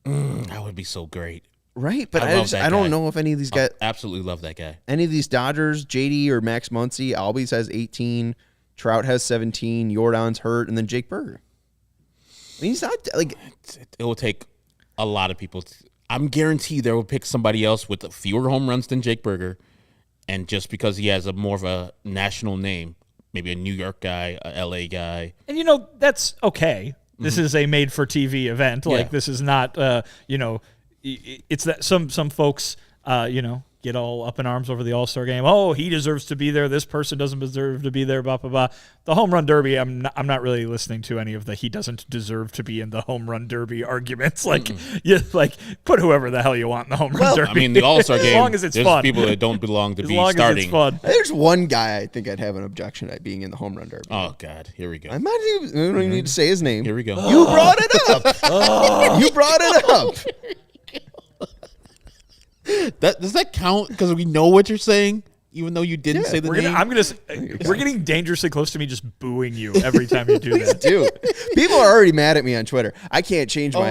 That would be so great. Right, but I I don't know if any of these guys, Absolutely love that guy. any of these Dodgers, JD or Max Muncy, Albies has 18, Trout has 17, Jordan's hurt, and then Jake Berger. I mean, he's not like It will take a lot of people. I'm guaranteed they will pick somebody else with fewer home runs than Jake Berger, and just because he has more of a national name, maybe a New York guy, a LA guy. And, that's okay. This is a made-for-TV event. Like, this is not, it's that some folks, get all up in arms over the All-Star game. Oh, he deserves to be there. This person doesn't deserve to be there, blah, blah, blah. The home run derby, I'm not really listening to any of the he doesn't deserve to be in the home run derby arguments. Like, put whoever the hell you want in the home run derby. I mean, the All-Star game, as long as it's there's fun. people that don't belong to As be long starting. as it's fun. There's one guy I think I'd have an objection at being in the home run derby. Oh, God. Here we go. I don't even need to say his name. Here we go. You brought it up. You brought it up. Does that count? Because we know what you're saying, even though you didn't say the name. We're getting dangerously close to me just booing you every time you do that. Dude, people are already mad at me on Twitter. I can't change my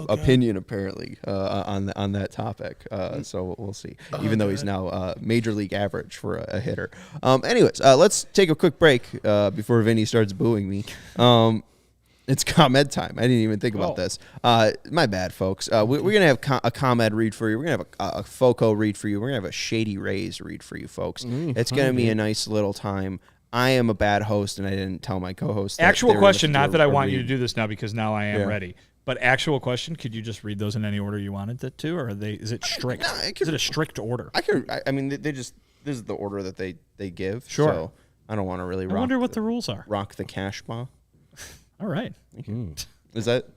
opinion apparently on that topic. So we'll see. Even though he's now major league average for a hitter. Anyways, let's take a quick break before Vinny starts booing me. It's ComEd time. I didn't even think about this. My bad, folks. We're going to have a ComEd read for you. We're going to have a FOCO read for you. We're going to have a Shady Rays read for you, folks. It's going to be a nice little time. I am a bad host, and I didn't tell my co-host. Actual question, not that I want you to do this now because now I am ready. But actual question, could you just read those in any order you wanted it to, or is it strict? Is it a strict order? I mean, this is the order that they give. Sure. So I don't want to really I wonder what the rules are. Rock the cash ball. All right. Is that?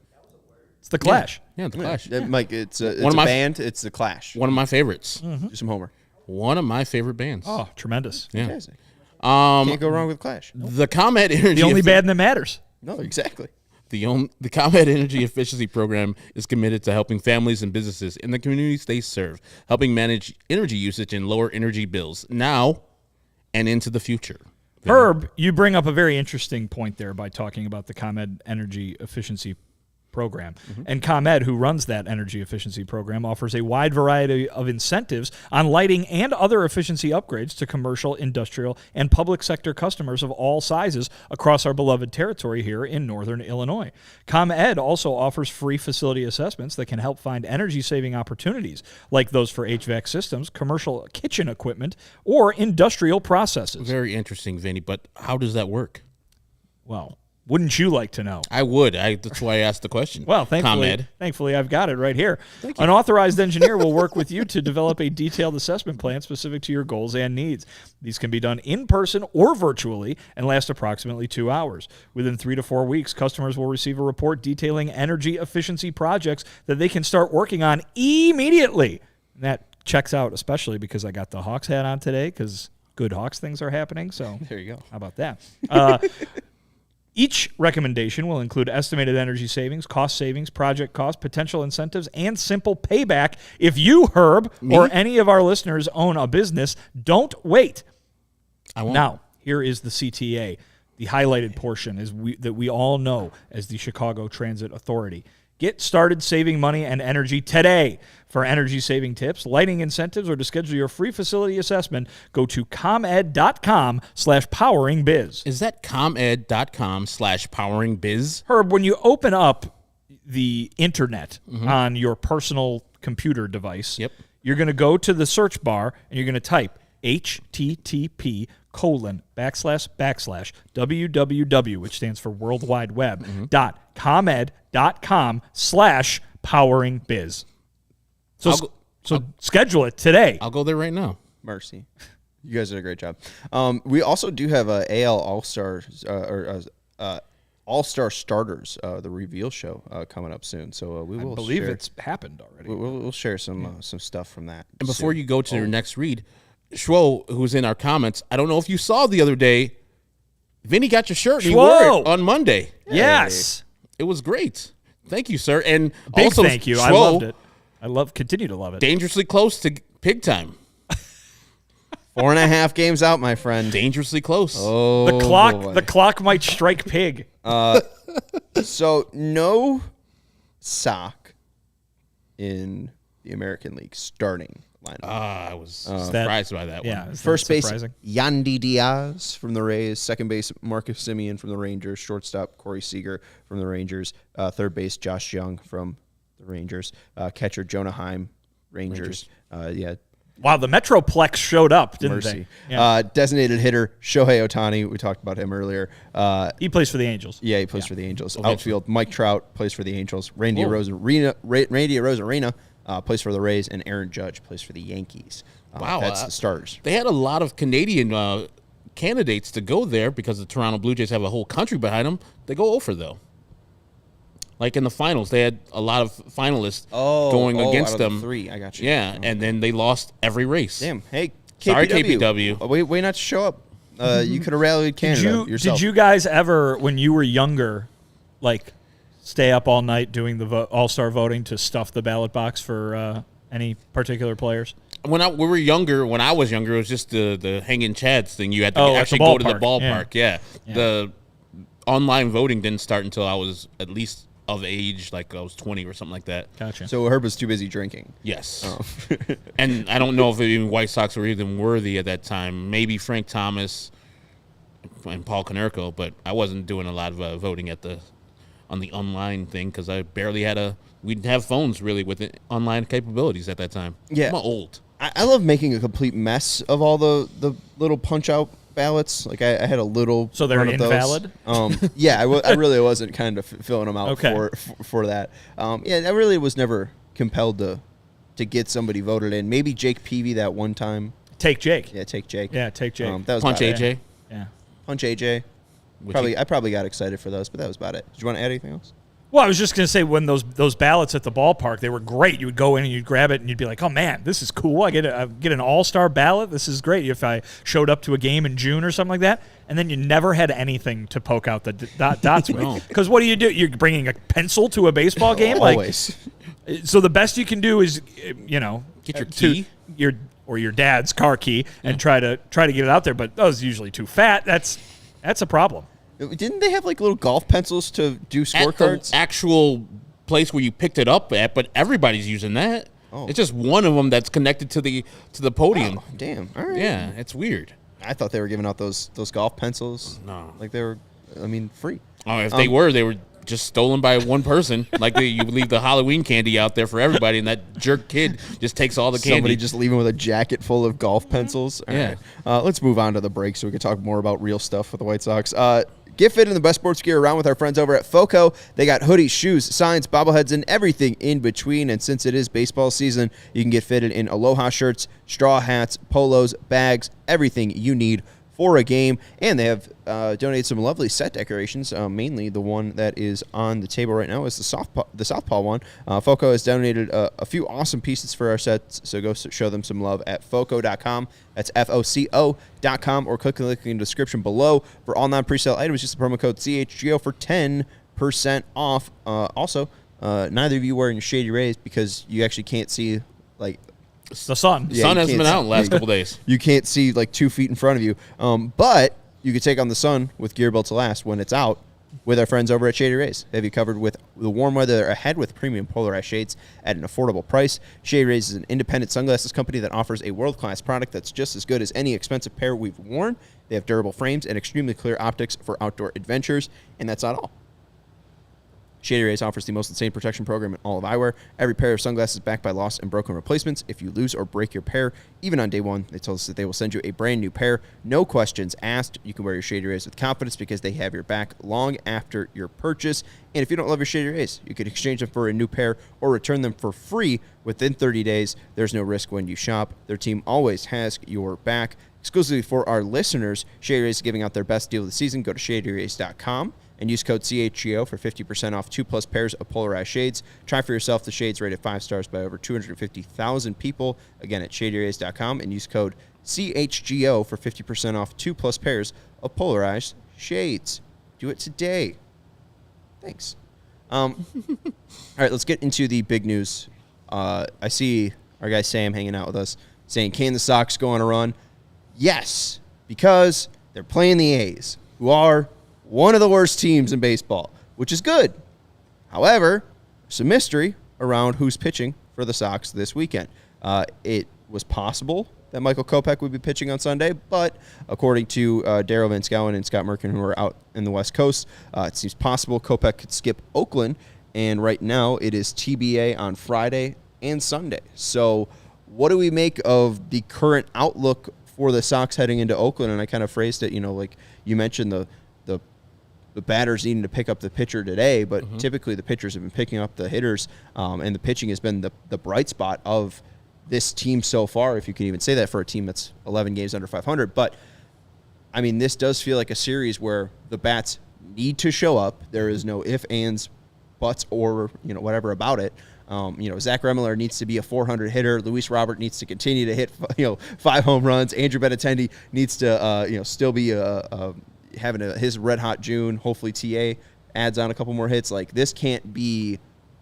It's the Clash. Yeah, the Clash. Mike, it's a band. It's the Clash. One of my favorites. Do some Homer. One of my favorite bands. Oh, tremendous. Yeah. Can't go wrong with Clash. The ComEd Energy. The only band that matters. No, exactly. The ComEd Energy Efficiency Program is committed to helping families and businesses in the communities they serve, helping manage energy usage and lower energy bills now and into the future. Herb, you bring up a very interesting point there by talking about the ComEd Energy Efficiency Program. And ComEd, who runs that energy efficiency program, offers a wide variety of incentives on lighting and other efficiency upgrades to commercial, industrial, and public sector customers of all sizes across our beloved territory here in northern Illinois. ComEd also offers free facility assessments that can help find energy-saving opportunities, like those for HVAC systems, commercial kitchen equipment, or industrial processes. Very interesting, Vinny, but how does that work? Well, wouldn't you like to know? I would. That's why I asked the question. Well, thankfully, I've got it right here. An authorized engineer will work with you to develop a detailed assessment plan specific to your goals and needs. These can be done in person or virtually and last approximately 2 hours. Within 3 to 4 weeks, customers will receive a report detailing energy efficiency projects that they can start working on immediately. And that checks out, especially because I got the Hawks hat on today because good Hawks things are happening. So there you go. How about that? Each recommendation will include estimated energy savings, cost savings, project costs, potential incentives, and simple payback. If you, Herb, or any of our listeners own a business, don't wait. I won't. Now, here is the CTA, the highlighted portion that we all know as the Chicago Transit Authority. Get started saving money and energy today. For energy-saving tips, lighting incentives, or to schedule your free facility assessment, go to comed.com/poweringbiz. Is that comed.com/poweringbiz? Herb, when you open up the internet on your personal computer device, you're going to go to the search bar and you're going to type http://www, which stands for World Wide Web, .comed.com/poweringbiz. So schedule it today. I'll go there right now. Mercy. You guys did a great job. We also do have a AL All-Stars All-Star Starters, the reveal show coming up soon. So we will. I believe it's happened already. We'll share some stuff from that. And before you go to your next read, Schwo, who's in our comments, I don't know if you saw the other day, Vinny got your shirt and he wore it on Monday. Yes. It was great. Thank you, sir. And big also, thank you. Schwo, I loved it. Continue to love it. Dangerously close to pig time. 4.5 games out, my friend. Dangerously close. Oh, the clock might strike pig. So no sock in the American League starting lineup. I was surprised by that one. Yeah, first base, Yandy Diaz from the Rays. Second base, Marcus Semien from the Rangers. Shortstop, Corey Seager from the Rangers. Third base, Josh Young from the Rangers. Catcher, Jonah Heim, Rangers. Wow, the Metroplex showed up, didn't they? Yeah. Designated hitter, Shohei Ohtani. We talked about him earlier. He plays for the Angels. Yeah, he plays for the Angels. Outfield, Mike Trout plays for the Angels. Randy Arozarena plays for the Rays, and Aaron Judge plays for the Yankees. Wow. That's the starters. They had a lot of Canadian candidates to go there because the Toronto Blue Jays have a whole country behind them. They go over, though. Like in the finals, they had a lot of finalists going against out of them. The 3, I got you. Yeah, and then they lost every race. Damn. Hey, KPW. Sorry, KPW. Wait not to show up. You could have rallied Canada yourself. Did you guys ever, when you were younger, like stay up all night doing the all-star voting to stuff the ballot box for any particular players? When I was younger, it was just the hanging chads thing. You had to at actually the go to the ballpark. ballpark. Yeah. The online voting didn't start until I was at least of age, like I was 20 or something like that. Gotcha. So Herb was too busy drinking. Yes. Oh. And I don't know if even White Sox were even worthy at that time. Maybe Frank Thomas and Paul Konerko, but I wasn't doing a lot of voting on the online thing because I barely had we didn't have phones really with online capabilities at that time. Yeah. I'm old. I love making a complete mess of all the little punch-out ballots. Like I had a little. So they're run of those. invalid? Yeah, I really wasn't kind of filling them out for that. I really was never compelled to get somebody voted in. Maybe Jake Peavy that one time. Take Jake. Yeah, take Jake. Yeah, take Jake. That was Punch about AJ. it. Yeah. Punch AJ. I probably got excited for those, but that was about it. Did you want to add anything else? Well, I was just going to say when those ballots at the ballpark, they were great. You would go in and you'd grab it and you'd be like, oh, man, this is cool. I get an all-star ballot. This is great. If I showed up to a game in June or something like that, and then you never had anything to poke out the dots with. Because what do? You're bringing a pencil to a baseball game? Always. So the best you can do is, get your key. Your dad's car key and try to get it out there. But those are usually too fat. That's a problem. Didn't they have like little golf pencils to do scorecards? At the actual place where you picked it up at, but everybody's using that. Oh. It's just one of them that's connected to the podium. Oh, damn. All right. Yeah, it's weird. I thought they were giving out those golf pencils. No. Like they were, free. Oh, if they were just stolen by one person. Like you leave the Halloween candy out there for everybody, and that jerk kid just takes all the candy. Somebody just leaving with a jacket full of golf pencils. All right. Let's move on to the break so we can talk more about real stuff with the White Sox. Get fit in the best sports gear around with our friends over at FOCO. They got hoodies, shoes, signs, bobbleheads, and everything in between. And since it is baseball season, you can get fitted in Aloha shirts, straw hats, polos, bags, everything you need for a game. And they have donated some lovely set decorations. Mainly the one that is on the table right now is the Southpaw one. FOCO has donated a few awesome pieces for our sets, so go show them some love at FOCO.com. That's FOCO.com, or click the link in the description below. For all non-presale items, use the promo code CHGO for 10% off. Also, neither of you wearing your Shady Rays because you actually can't see, like, the sun. The sun hasn't been out in the last couple days. You can't see like 2 feet in front of you. But you can take on the sun with gear built to last when it's out with our friends over at Shady Rays. They have you covered with the warm weather ahead with premium polarized shades at an affordable price. Shady Rays is an independent sunglasses company that offers a world-class product that's just as good as any expensive pair we've worn. They have durable frames and extremely clear optics for outdoor adventures, and that's not all. Shady Rays offers the most insane protection program in all of eyewear. Every pair of sunglasses backed by lost and broken replacements. If you lose or break your pair, even on day one, they told us that they will send you a brand new pair. No questions asked. You can wear your Shady Rays with confidence because they have your back long after your purchase. And if you don't love your Shady Rays, you can exchange them for a new pair or return them for free within 30 days. There's no risk when you shop. Their team always has your back. Exclusively for our listeners, Shady Rays is giving out their best deal of the season. Go to shadyrays.com. and use code CHGO for 50% off 2+ pairs of polarized shades. Try for yourself the shades rated 5 stars by over 250,000 people. Again, at shadyrays.com, and use code CHGO for 50% off 2+ pairs of polarized shades. Do it today. Thanks. All right, let's get into the big news. I see our guy Sam hanging out with us saying, can the Sox go on a run? Yes, because they're playing the A's, who are one of the worst teams in baseball, which is good. However, some mystery around who's pitching for the Sox this weekend. It was possible that Michael Kopech would be pitching on Sunday, but according to Darryl Van Schouwen and Scott Merkin, who are out in the West Coast, it seems possible Kopech could skip Oakland, and right now it is TBA on Friday and Sunday. So what do we make of the current outlook for the Sox heading into Oakland? And I kind of phrased it, like you mentioned the the batters needing to pick up the pitcher today, but typically the pitchers have been picking up the hitters, and the pitching has been the bright spot of this team so far, if you can even say that for a team that's 11 games under 500. But, I mean, this does feel like a series where the bats need to show up. There is no ifs, ands, buts, or, whatever about it. Zach Remillard needs to be a 400 hitter. Luis Robert needs to continue to hit, 5 home runs. Andrew Benintendi needs to, still be having his red-hot June. Hopefully TA adds on a couple more hits. Like, this can't be,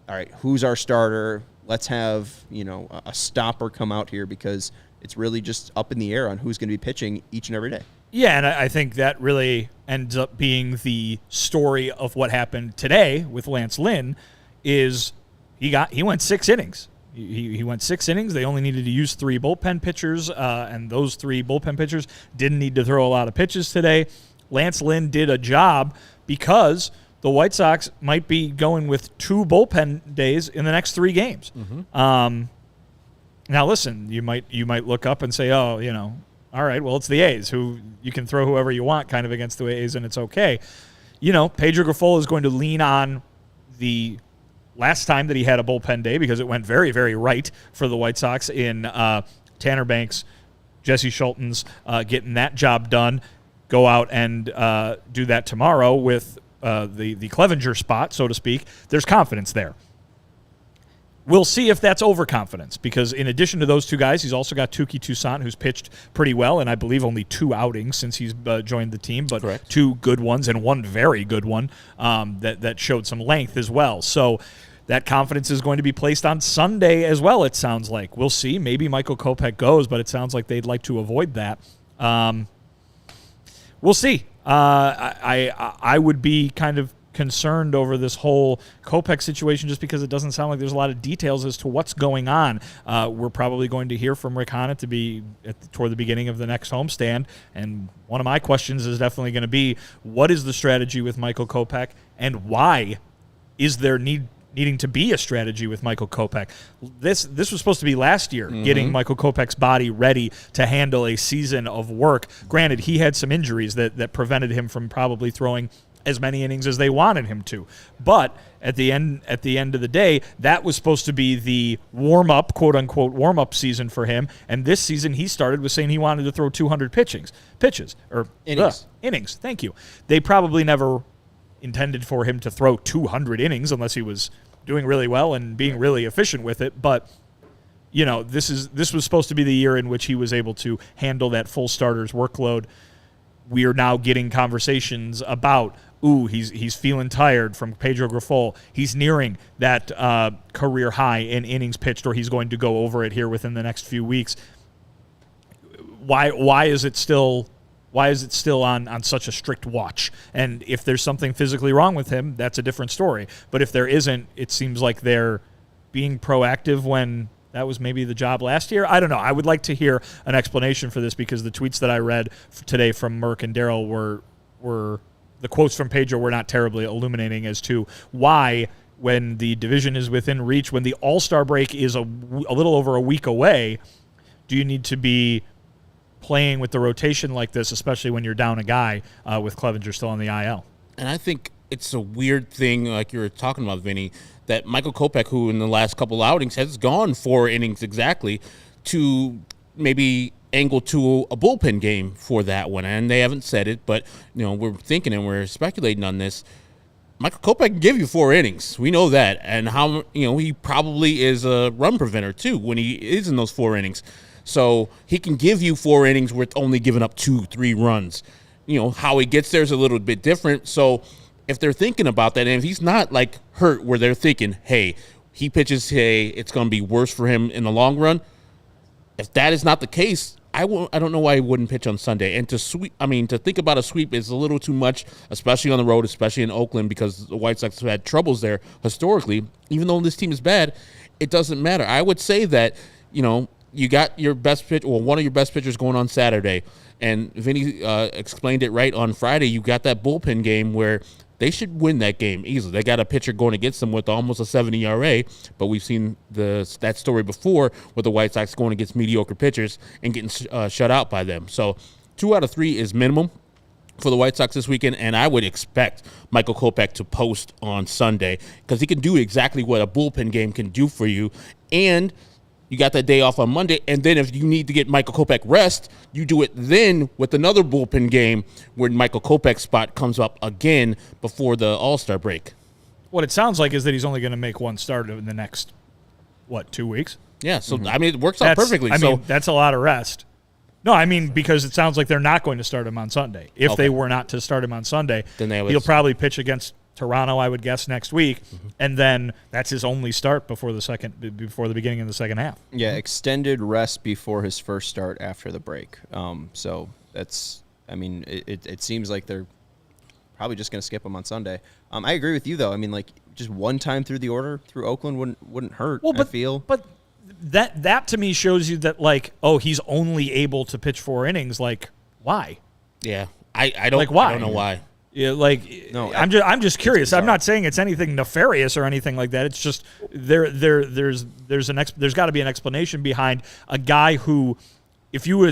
all right, who's our starter? Let's have, a stopper come out here, because it's really just up in the air on who's going to be pitching each and every day. Yeah, and I think that really ends up being the story of what happened today with Lance Lynn is he went 6 innings. He went 6 innings. They only needed to use 3 bullpen pitchers, and those 3 bullpen pitchers didn't need to throw a lot of pitches today. Lance Lynn did a job because the White Sox might be going with 2 bullpen days in the next 3 games. Now, listen, you might look up and say, oh, all right, well, it's the A's, who you can throw whoever you want kind of against the A's, and it's okay. Pedro Grifol is going to lean on the last time that he had a bullpen day, because it went very, very right for the White Sox in Tanner Banks, Jesse Schulten's getting that job done. Go out and do that tomorrow with the Clevenger spot, so to speak. There's confidence there. We'll see if that's overconfidence, because in addition to those 2 guys, he's also got Touki Toussaint, who's pitched pretty well, and I believe only 2 outings since he's joined the team, but Correct. 2 good ones and 1 very good one that showed some length as well. So that confidence is going to be placed on Sunday as well, it sounds like. We'll see. Maybe Michael Kopech goes, but it sounds like they'd like to avoid that. We'll see. I would be kind of concerned over this whole Kopech situation, just because it doesn't sound like there's a lot of details as to what's going on. We're probably going to hear from Rick Hannett toward the beginning of the next homestand, and one of my questions is definitely going to be, what is the strategy with Michael Kopech, and why is there needing to be a strategy with Michael Kopech? This was supposed to be last year, getting Michael Kopech's body ready to handle a season of work. Granted, he had some injuries that prevented him from probably throwing as many innings as they wanted him to. But at the end of the day, that was supposed to be the warm-up, quote-unquote, warm-up season for him. And this season he started with saying he wanted to throw 200 innings. Thank you. They probably never intended for him to throw 200 innings unless he was doing really well and being really efficient with it. But, this was supposed to be the year in which he was able to handle that full starter's workload. We are now getting conversations about, he's feeling tired from Pedro Grifol. He's nearing that career high in innings pitched, or he's going to go over it here within the next few weeks. Why is it still on such a strict watch? And if there's something physically wrong with him, that's a different story. But if there isn't, it seems like they're being proactive when that was maybe the job last year. I don't know. I would like to hear an explanation for this, because the tweets that I read today from Merck and Darryl were the quotes from Pedro were not terribly illuminating as to why, when the division is within reach, when the All-Star break is a little over a week away, do you need to be playing with the rotation like this, especially when you're down a guy with Clevenger still on the IL? And I think it's a weird thing, like you were talking about, Vinny, that Michael Kopech, who in the last couple outings has gone 4 innings exactly, to maybe angle to a bullpen game for that one. And they haven't said it, but we're thinking and we're speculating on this. Michael Kopech can give you 4 innings. We know that. And how he probably is a run preventer too when he is in those 4 innings. So he can give you 4 innings with only giving up 2-3 runs. How he gets there is a little bit different. So if they're thinking about that, and if he's not like hurt where they're thinking, hey, he pitches today, it's going to be worse for him in the long run. If that is not the case, I don't know why he wouldn't pitch on Sunday. And to think about a sweep is a little too much, especially on the road, especially in Oakland, because the White Sox have had troubles there historically. Even though this team is bad, it doesn't matter. I would say that, you got your best pitch, or one of your best pitchers going on Saturday, and Vinny explained it right on Friday. You got that bullpen game where they should win that game easily. They got a pitcher going against them with almost a 70 ERA, but we've seen that story before with the White Sox going against mediocre pitchers and getting shut out by them. So 2 out of 3 is minimum. for the White Sox this weekend, and I would expect Michael Kopech to post on Sunday because he can do exactly what a bullpen game can do for you. And you got that day off on Monday, and then if you need to get Michael Kopech rest, you do it then with another bullpen game where Michael Kopech's spot comes up again before the All-Star break. What it sounds like is that he's only going to make one start in the next, 2 weeks? Yeah, so, I mean, it works out perfectly. I mean, that's a lot of rest. No, I mean, because it sounds like they're not going to start him on Sunday. If they were not to start him on Sunday, then he'll probably pitch against Toronto, I would guess, next week, and then that's his only start before the beginning of the second half. Yeah, extended rest before his first start after the break. So that's, I mean, it seems like they're probably just going to skip him on Sunday. I agree with you though. I mean, like just one time through the order through Oakland wouldn't hurt. Well, I feel, but that to me shows you that like, oh, he's only able to pitch 4 innings. Like, why? Yeah, I don't like why. I don't know why. Yeah, like no, I'm just curious. I'm not saying it's anything nefarious or anything like that. It's just there's got to be an explanation behind a guy who, if you were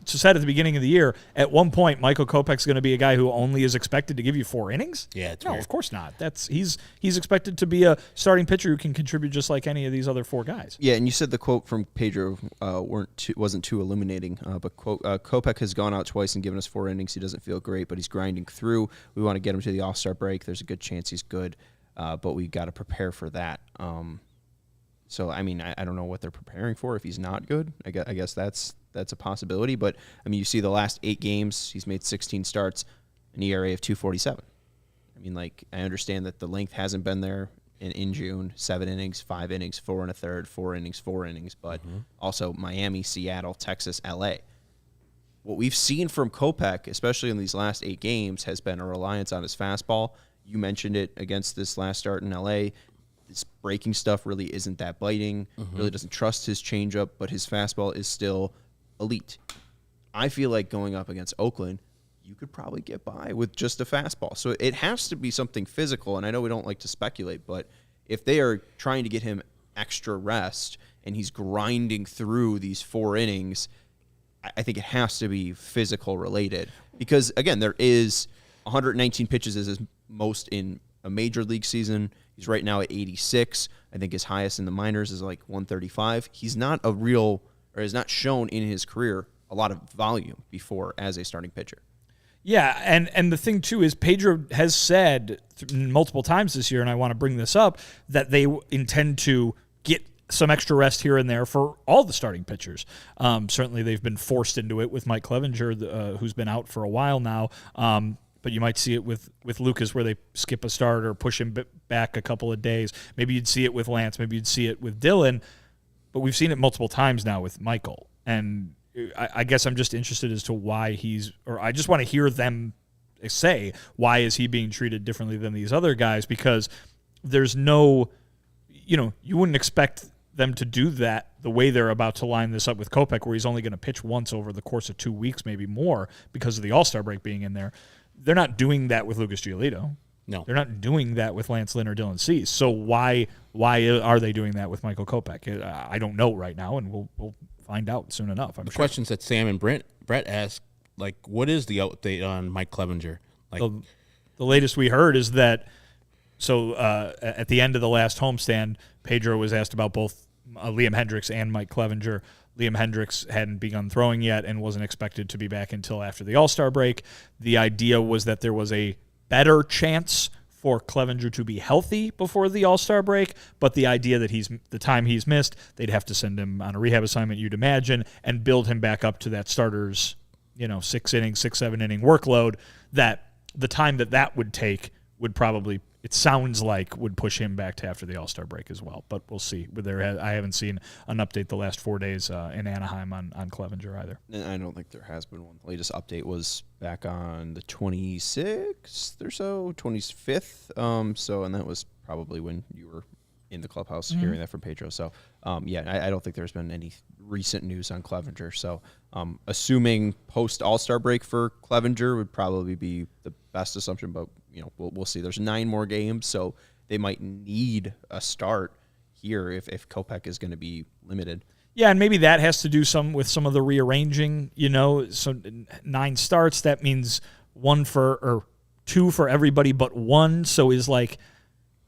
said at the beginning of the year, at one point Michael Kopech's going to be a guy who only is expected to give you 4 innings. Yeah, it's no, weird. Of course not. He's expected to be a starting pitcher who can contribute just like any of these other 4 guys. Yeah, and you said the quote from Pedro wasn't too illuminating, but Kopech has gone out twice and given us 4 innings. He doesn't feel great, but he's grinding through. We want to get him to the All-Star break. There's a good chance he's good, but we got to prepare for that. So I mean, I don't know what they're preparing for if he's not good. I guess that's a possibility. But I mean, you see the last 8 games, he's made 16 starts, an ERA of 2.47. I mean, like, I understand that the length hasn't been there in June. 7 innings, 5 innings, 4 1/3, 4 innings, 4 innings. But also Miami, Seattle, Texas, LA. What we've seen from Kopech, especially in these last 8 games, has been a reliance on his fastball. You mentioned it against this last start in LA. This breaking stuff really isn't that biting. Really doesn't trust his changeup, but his fastball is still elite. I feel like going up against Oakland, you could probably get by with just a fastball. So it has to be something physical, and I know we don't like to speculate, but if they are trying to get him extra rest and he's grinding through these 4 innings, I think it has to be physical related. Because, again, there is 119 pitches is his most in a major league season. He's right now at 86. I think his highest in the minors is like 135. He's not has not shown in his career a lot of volume before as a starting pitcher. Yeah, and the thing, too, is Pedro has said multiple times this year, and I want to bring this up, that they intend to get some extra rest here and there for all the starting pitchers. Certainly they've been forced into it with Mike Clevenger, who's been out for a while now. But you might see it with Lucas where they skip a start or push him back a couple of days. Maybe you'd see it with Lance. Maybe you'd see it with Dylan. But we've seen it multiple times now with Michael. And I guess I'm just interested as to why I just want to hear them say, why is he being treated differently than these other guys? Because there's no, you wouldn't expect them to do that the way they're about to line this up with Kopech, where he's only going to pitch once over the course of 2 weeks, maybe more, because of the All-Star break being in there. They're not doing that with Lucas Giolito. No. They're not doing that with Lance Lynn or Dylan Cease. So why are they doing that with Michael Kopech? I don't know right now, and we'll find out soon enough. I'm sure. Questions that Sam and Brett asked, like, what is the update on Mike Clevenger? Like, the latest we heard is that at the end of the last homestand, Pedro was asked about both Liam Hendricks and Mike Clevenger. Liam Hendricks hadn't begun throwing yet and wasn't expected to be back until after the All-Star break. The idea was that there was a better chance for Clevenger to be healthy before the All-Star break, but the idea that the time he's missed, they'd have to send him on a rehab assignment, you'd imagine, and build him back up to that starter's 6-7 inning workload, that the time that would take would probably, it sounds like, would push him back to after the All-Star break as well. But we'll see. I haven't seen an update the last 4 days in Anaheim on Clevenger either. I don't think there has been one. The latest update was back on the 26th or so, 25th. And that was probably when you were in the clubhouse hearing that from Pedro. So, I don't think there's been any recent news on Clevenger. So, assuming post All-Star break for Clevenger would probably be the best assumption, but we'll see. There's 9 more games, so they might need a start here if Kopech is going to be limited. Yeah, and maybe that has to do with some of the rearranging. So 9 starts, that means two for everybody but one. So is like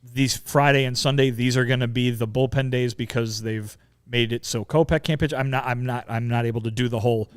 these Friday and Sunday, these are going to be the bullpen days because they've made it so Kopech can't pitch. I'm not able to do the whole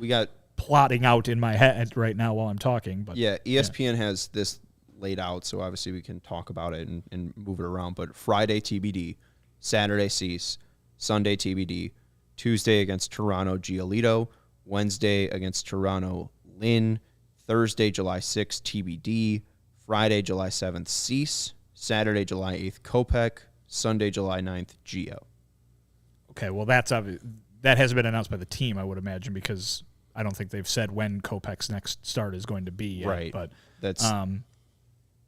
plotting out in my head right now while I'm talking. But yeah, ESPN has this laid out, so obviously we can talk about it and move it around. But Friday TBD, Saturday Cease, Sunday TBD, Tuesday against Toronto Giolito, Wednesday against Toronto Lynn, Thursday July 6th TBD, Friday July 7th Cease, Saturday July 8th Kopech, Sunday July 9th Geo. Okay, well that hasn't been announced by the team, I would imagine, because I don't think they've said when Kopech's next start is going to be yet. Right. But that's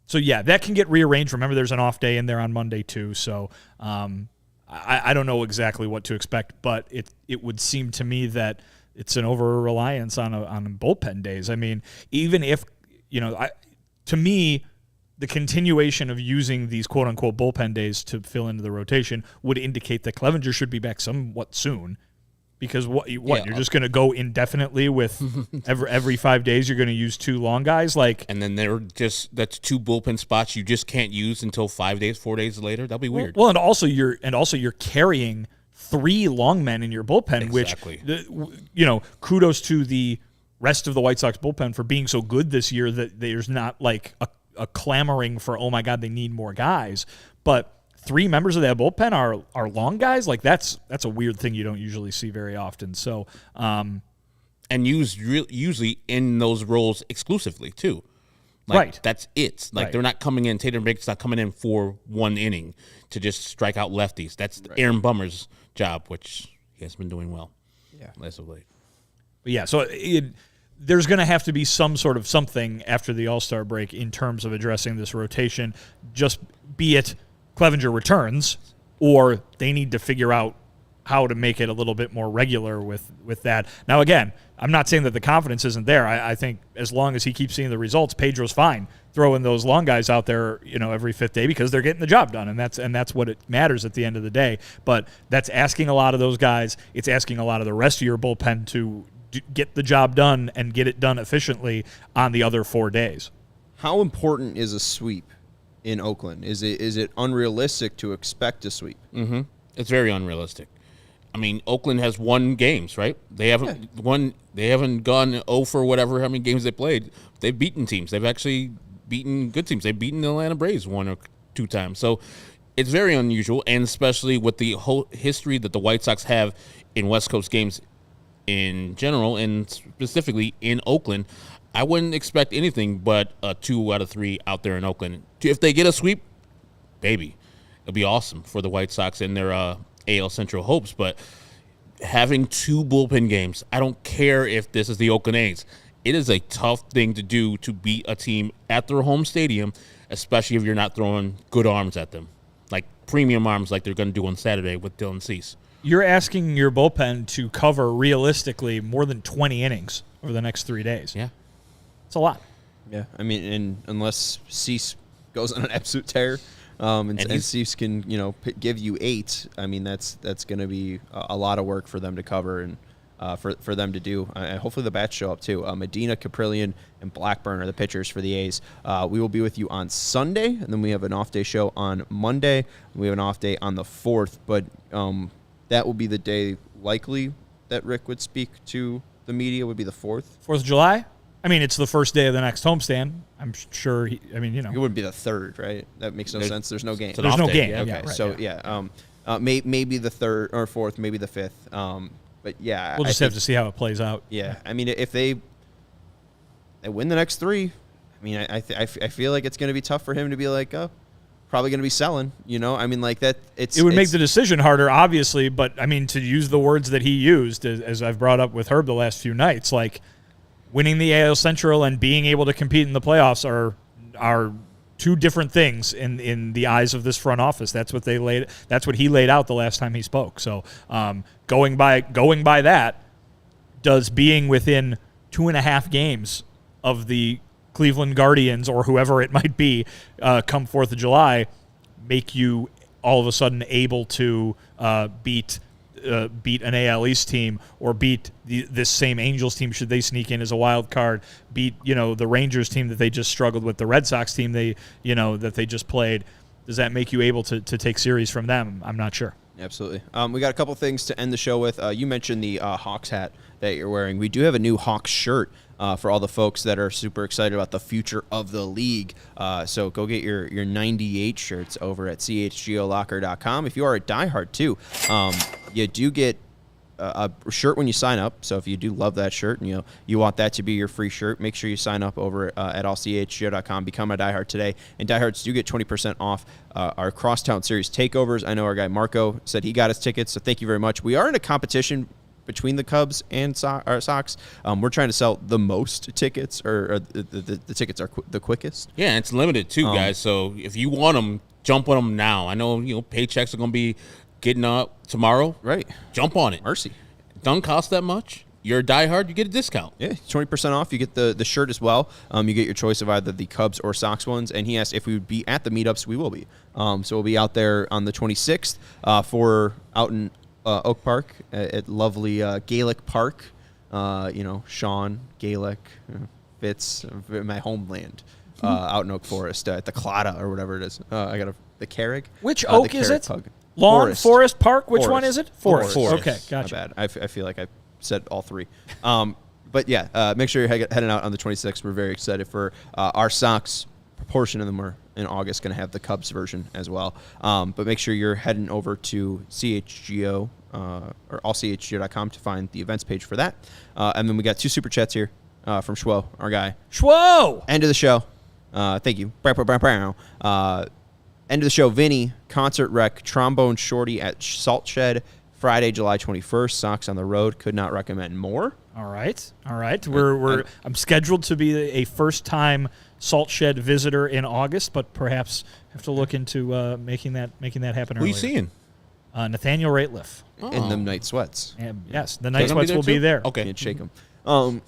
so yeah, that can get rearranged. Remember, there's an off day in there on Monday too. So I don't know exactly what to expect, but it would seem to me that it's an over reliance on bullpen days. I mean, even if to me, the continuation of using these quote unquote bullpen days to fill into the rotation would indicate that Clevenger should be back somewhat soon. Because you're just going to go indefinitely with every 5 days you're going to use two long guys, and then that's two bullpen spots you just can't use until 4 days later. That'll be weird. Well, and also you're carrying three long men in your bullpen, exactly. Which kudos to the rest of the White Sox bullpen for being so good this year that there's not like a clamoring for, oh my God, they need more guys, but three members of that bullpen are long guys. Like that's a weird thing you don't usually see very often. So, and usually in those roles exclusively too. Right. That's it. Like They're not coming in. Tatum Baker's not coming in for one inning to just strike out lefties. That's Aaron Bummer's job, which he has been doing well. Yeah, as of late. But yeah, so there's going to have to be some sort of something after the All-Star break in terms of addressing this rotation. Just be it Clevenger returns, or they need to figure out how to make it a little bit more regular with that. Now, again, I'm not saying that the confidence isn't there. I think as long as he keeps seeing the results, Pedro's fine throwing those long guys out there, every fifth day because they're getting the job done, and that's what it matters at the end of the day. But that's asking a lot of those guys. It's asking a lot of the rest of your bullpen to get the job done and get it done efficiently on the other 4 days. How important is a sweep in Oakland? Is it unrealistic to expect a sweep? Mm-hmm. It's very unrealistic. I mean, Oakland has won games, right? They haven't won. They haven't gone 0 for whatever how many games they played. They've beaten teams. They've actually beaten good teams. They've beaten the Atlanta Braves 1 or 2 times. So it's very unusual, and especially with the whole history that the White Sox have in West Coast games in general, and specifically in Oakland. I wouldn't expect anything but a 2 out of 3 out there in Oakland. If they get a sweep, baby, it'll be awesome for the White Sox and their AL Central hopes. But having 2 bullpen games, I don't care if this is the Oakland A's. It is a tough thing to do to beat a team at their home stadium, especially if you're not throwing good arms at them, like premium arms like they're going to do on Saturday with Dylan Cease. You're asking your bullpen to cover realistically more than 20 innings over the next 3 days. Yeah. It's a lot. Yeah, I mean, and unless Cease goes on an absolute tear, and Cease can give you 8, I mean that's going to be a lot of work for them to cover and for them to do. Hopefully the bats show up too. Medina, Caprillion, and Blackburn are the pitchers for the A's. We will be with you on Sunday, and then we have an off day show on Monday. We have an off day on the 4th, but that will be the day likely that Rick would speak to the media. Would be the 4th. 4th of July. I mean, it's the first day of the next homestand. I'm sure. It wouldn't be the 3rd, right? That makes no sense. There's no game. There's no game. Yeah, okay. Yeah, right, so maybe the 3rd or 4th, maybe the 5th. But yeah, we'll just have to see how it plays out. Yeah, I mean, if they win the next 3, I mean, I feel like it's going to be tough for him to be like, oh, probably going to be selling. I mean, like that. It would make the decision harder, obviously. But I mean, to use the words that he used, as I've brought up with Herb the last few nights, like, winning the AL Central and being able to compete in the playoffs are 2 different things in the eyes of this front office. That's what he laid out the last time he spoke. So going by that, does being within 2.5 games of the Cleveland Guardians or whoever it might be come 4th of July make you all of a sudden able to beat beat an AL East team or beat this same Angels team should they sneak in as a wild card, beat the Rangers team that they just struggled with, the Red Sox team that they just played. Does that make you able to take series from them? I'm not sure. Absolutely. We got a couple things to end the show with. You mentioned the Hawks hat that you're wearing. We do have a new Hawks shirt for all the folks that are super excited about the future of the league. So go get your 98 shirts over at chgolocker.com. If you are a diehard, too, you do get a shirt when you sign up. So if you do love that shirt and you want that to be your free shirt, make sure you sign up over at allchgo.com. Become a diehard today. And diehards do get 20% off our Crosstown Series takeovers. I know our guy Marco said he got his tickets, so thank you very much. We are in a competition between the Cubs and Sox. We're trying to sell the most tickets, or the tickets are the quickest. Yeah, it's limited too, guys. So if you want them, jump on them now. I know paychecks are going to be getting up tomorrow. Right. Jump on it. Mercy. Don't cost that much. You're a diehard, you get a discount. Yeah, 20% off. You get the shirt as well. You get your choice of either the Cubs or Sox ones. And he asked if we would be at the meetups. We will be. So we'll be out there on the 26th for out in Oak Park at lovely Gaelic Park. Sean, Gaelic, Fitz, my homeland, out in Oak Forest at the Claddagh or whatever it is. I got the Carrig. Which oak is it? Pug. Lawn, Forest Park? Which Forest. one is it? Forest. Okay, gotcha. My bad. I feel like I said all three. But yeah, make sure you're heading out on the 26th. We're very excited for our Sox. Proportion of them are in August going to have the Cubs version as well. But make sure you're heading over to CHGO or allchgo.com to find the events page for that. And then we got 2 super chats here from Schwo, our guy. Schwo! End of the show. Thank you. End of the show, Vinny, concert wreck, trombone shorty at Salt Shed, Friday, July 21st. Sox on the road. Could not recommend more. All right. I'm scheduled to be a first-time Salt Shed visitor in August, but perhaps have to look into making that happen. Who are you seeing? Nathaniel Rateliff. In them night sweats. And yes, the night sweats will be there. Okay. Can't shake them.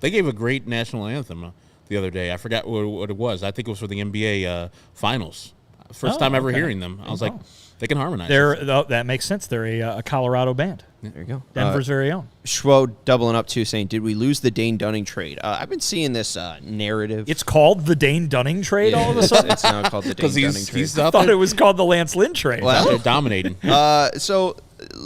They gave a great national anthem the other day. I forgot what it was. I think it was for the NBA Finals. First time ever hearing them. I was like, they can harmonize. That makes sense. They're a Colorado band. There you go. Denver's very own. Schwo doubling up too, saying, did we lose the Dane Dunning trade? I've been seeing this narrative. It's called the Dane Dunning trade all of a sudden? It's now called the Dane Dunning trade. I thought it was called the Lance Lynn trade. Well, they're dominating. So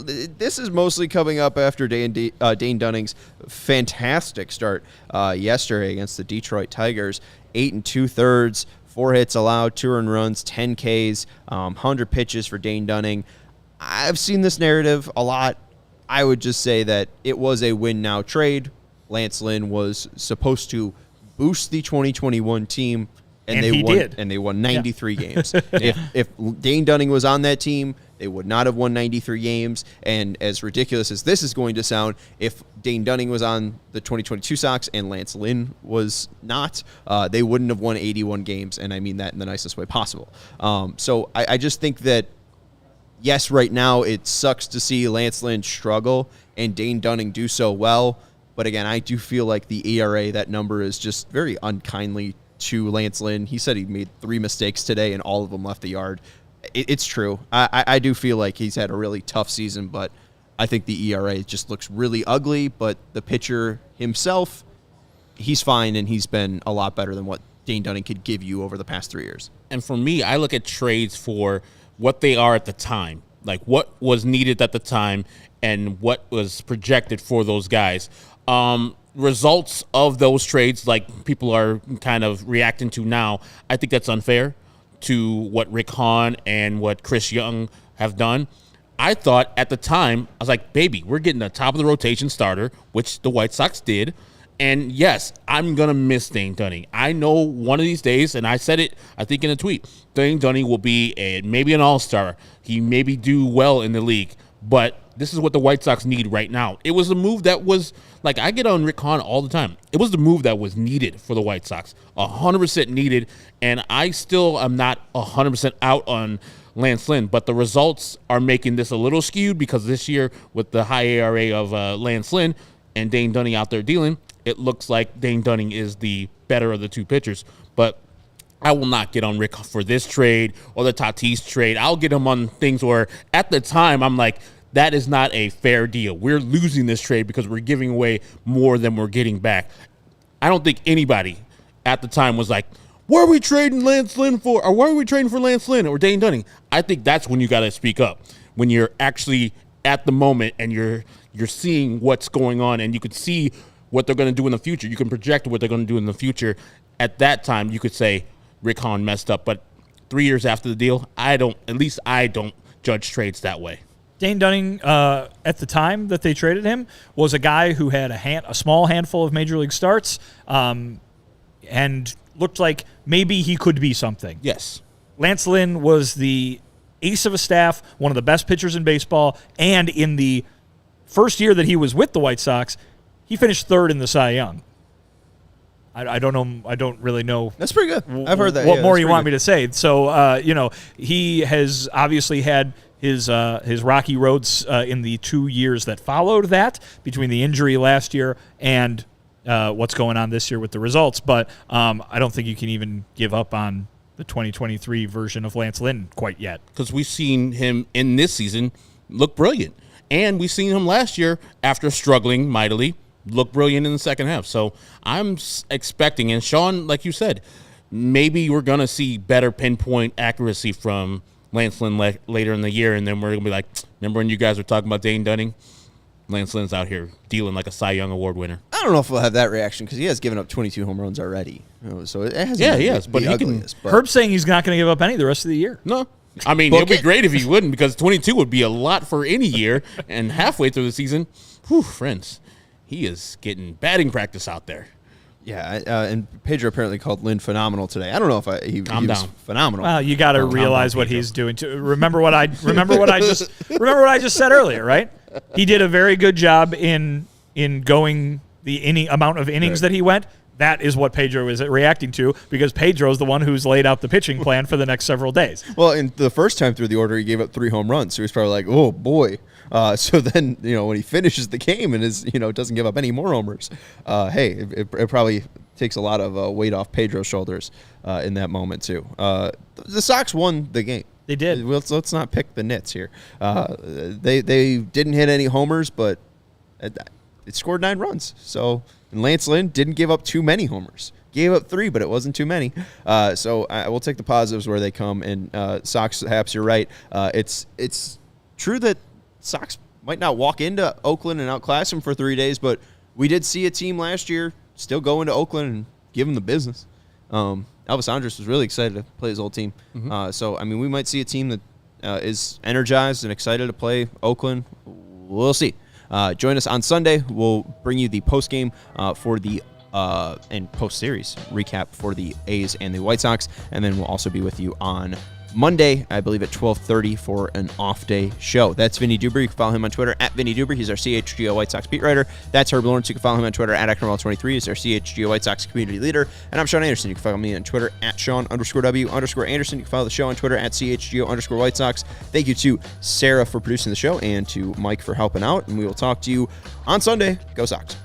this is mostly coming up after Dane Dunning's fantastic start yesterday against the Detroit Tigers. 8 2/3, 4 hits allowed, 2 earned runs, 10 Ks, 100 pitches for Dane Dunning. I've seen this narrative a lot. I would just say that it was a win-now trade. Lance Lynn was supposed to boost the 2021 team, and they won 93 games. If Dane Dunning was on that team, they would not have won 93 games. And as ridiculous as this is going to sound, if Dane Dunning was on the 2022 Sox and Lance Lynn was not, they wouldn't have won 81 games, and I mean that in the nicest way possible. So I just think that, yes, right now it sucks to see Lance Lynn struggle and Dane Dunning do so well. But again, I do feel like the ERA, that number is just very unkindly to Lance Lynn. He said he made 3 mistakes today and all of them left the yard. It's true. I do feel like he's had a really tough season, but I think the ERA just looks really ugly. But the pitcher himself, he's fine, and he's been a lot better than what Dane Dunning could give you over the past 3 years. And for me, I look at trades for what they are at the time, like what was needed at the time and what was projected for those guys. Results of those trades, like people are kind of reacting to now, I think that's unfair to what Rick Hahn and what Chris Young have done. I thought at the time, I was like, baby, we're getting a top-of-the-rotation starter, which the White Sox did. And, yes, I'm going to miss Dane Dunning. I know one of these days, and I said it, I think, in a tweet, Dane Dunning will be maybe an all-star. He maybe do well in the league. But this is what the White Sox need right now. It was a move that was, like, I get on Rick Hahn all the time. It was the move that was needed for the White Sox, 100% needed. And I still am not 100% out on Lance Lynn, but the results are making this a little skewed because this year with the high ERA of Lance Lynn and Dane Dunning out there dealing, it looks like Dane Dunning is the better of the 2 pitchers. But I will not get on Rick for this trade or the Tatis trade. I'll get him on things where at the time I'm like, that is not a fair deal. We're losing this trade because we're giving away more than we're getting back. I don't think anybody at the time was like, what are we trading Lance Lynn for? Or why are we trading for Lance Lynn or Dane Dunning? I think that's when you got to speak up, when you're actually at the moment and you're seeing what's going on and you could see what they're going to do in the future. You can project what they're going to do in the future. At that time, you could say Rick Hahn messed up. But 3 years after the deal, I don't judge trades that way. Dane Dunning, at the time that they traded him, was a guy who had a small handful of major league starts and looked like maybe he could be something. Yes. Lance Lynn was the ace of a staff, one of the best pitchers in baseball, and in the first year that he was with the White Sox, he finished third in the Cy Young. I don't know. I don't really know. That's pretty good. I've heard that. What more you want me to say? So, he has obviously had his rocky roads in the 2 years that followed that, between the injury last year and what's going on this year with the results. But I don't think you can even give up on the 2023 version of Lance Lynn quite yet. Because we've seen him in this season look brilliant. And we've seen him last year, after struggling mightily, look brilliant in the second half. So I'm expecting, and Sean, like you said, maybe we're going to see better pinpoint accuracy from Lance Lynn later in the year, and then we're going to be like, remember when you guys were talking about Dane Dunning? Lance Lynn's out here dealing like a Cy Young Award winner. I don't know if we'll have that reaction because he has given up 22 home runs already. So it hasn't Yeah, been he has, the but he can- ugliest, but- Herb's saying he's not going to give up any the rest of the year. No. I mean, it'd be great if he wouldn't, because 22 would be a lot for any year, and halfway through the season, friends, he is getting batting practice out there. Yeah, and Pedro apparently called Lynn phenomenal today. I don't know if he was down. phenomenal. Well, you got to realize what he's doing too. Remember what I just said earlier, right? He did a very good job in going the amount of innings that he went. That is what Pedro is reacting to, because Pedro's the one who's laid out the pitching plan for the next several days. Well, in the first time through the order, he gave up 3 home runs, so he's probably like, "Oh boy." So then, when he finishes the game and doesn't give up any more homers, it probably takes a lot of weight off Pedro's shoulders in that moment too. The Sox won the game. They did. Let's not pick the nits here. They didn't hit any homers, but it scored 9 runs. So, and Lance Lynn didn't give up too many homers. Gave up 3, but it wasn't too many. So we'll take the positives where they come. And Sox, Haps, you're right. It's true that Sox might not walk into Oakland and outclass them for 3 days, but we did see a team last year still go into Oakland and give them the business. Elvis Andrus was really excited to play his old team. Mm-hmm. So, I mean, we might see a team that is energized and excited to play Oakland. We'll see. Join us on Sunday. We'll bring you the postgame for the and post-series recap for the A's and the White Sox, and then we'll also be with you on Monday, I believe, at 12:30 for an off-day show. That's Vinnie Duber. You can follow him on Twitter at Vinnie Duber. He's our CHGO White Sox beat writer. That's Herb Lawrence. You can follow him on Twitter at Actonwell23. He's our CHGO White Sox community leader. And I'm Sean Anderson. You can follow me on Twitter at Sean_W_Anderson. You can follow the show on Twitter at CHGO_White Sox. Thank you to Sarah for producing the show and to Mike for helping out. And we will talk to you on Sunday. Go Sox.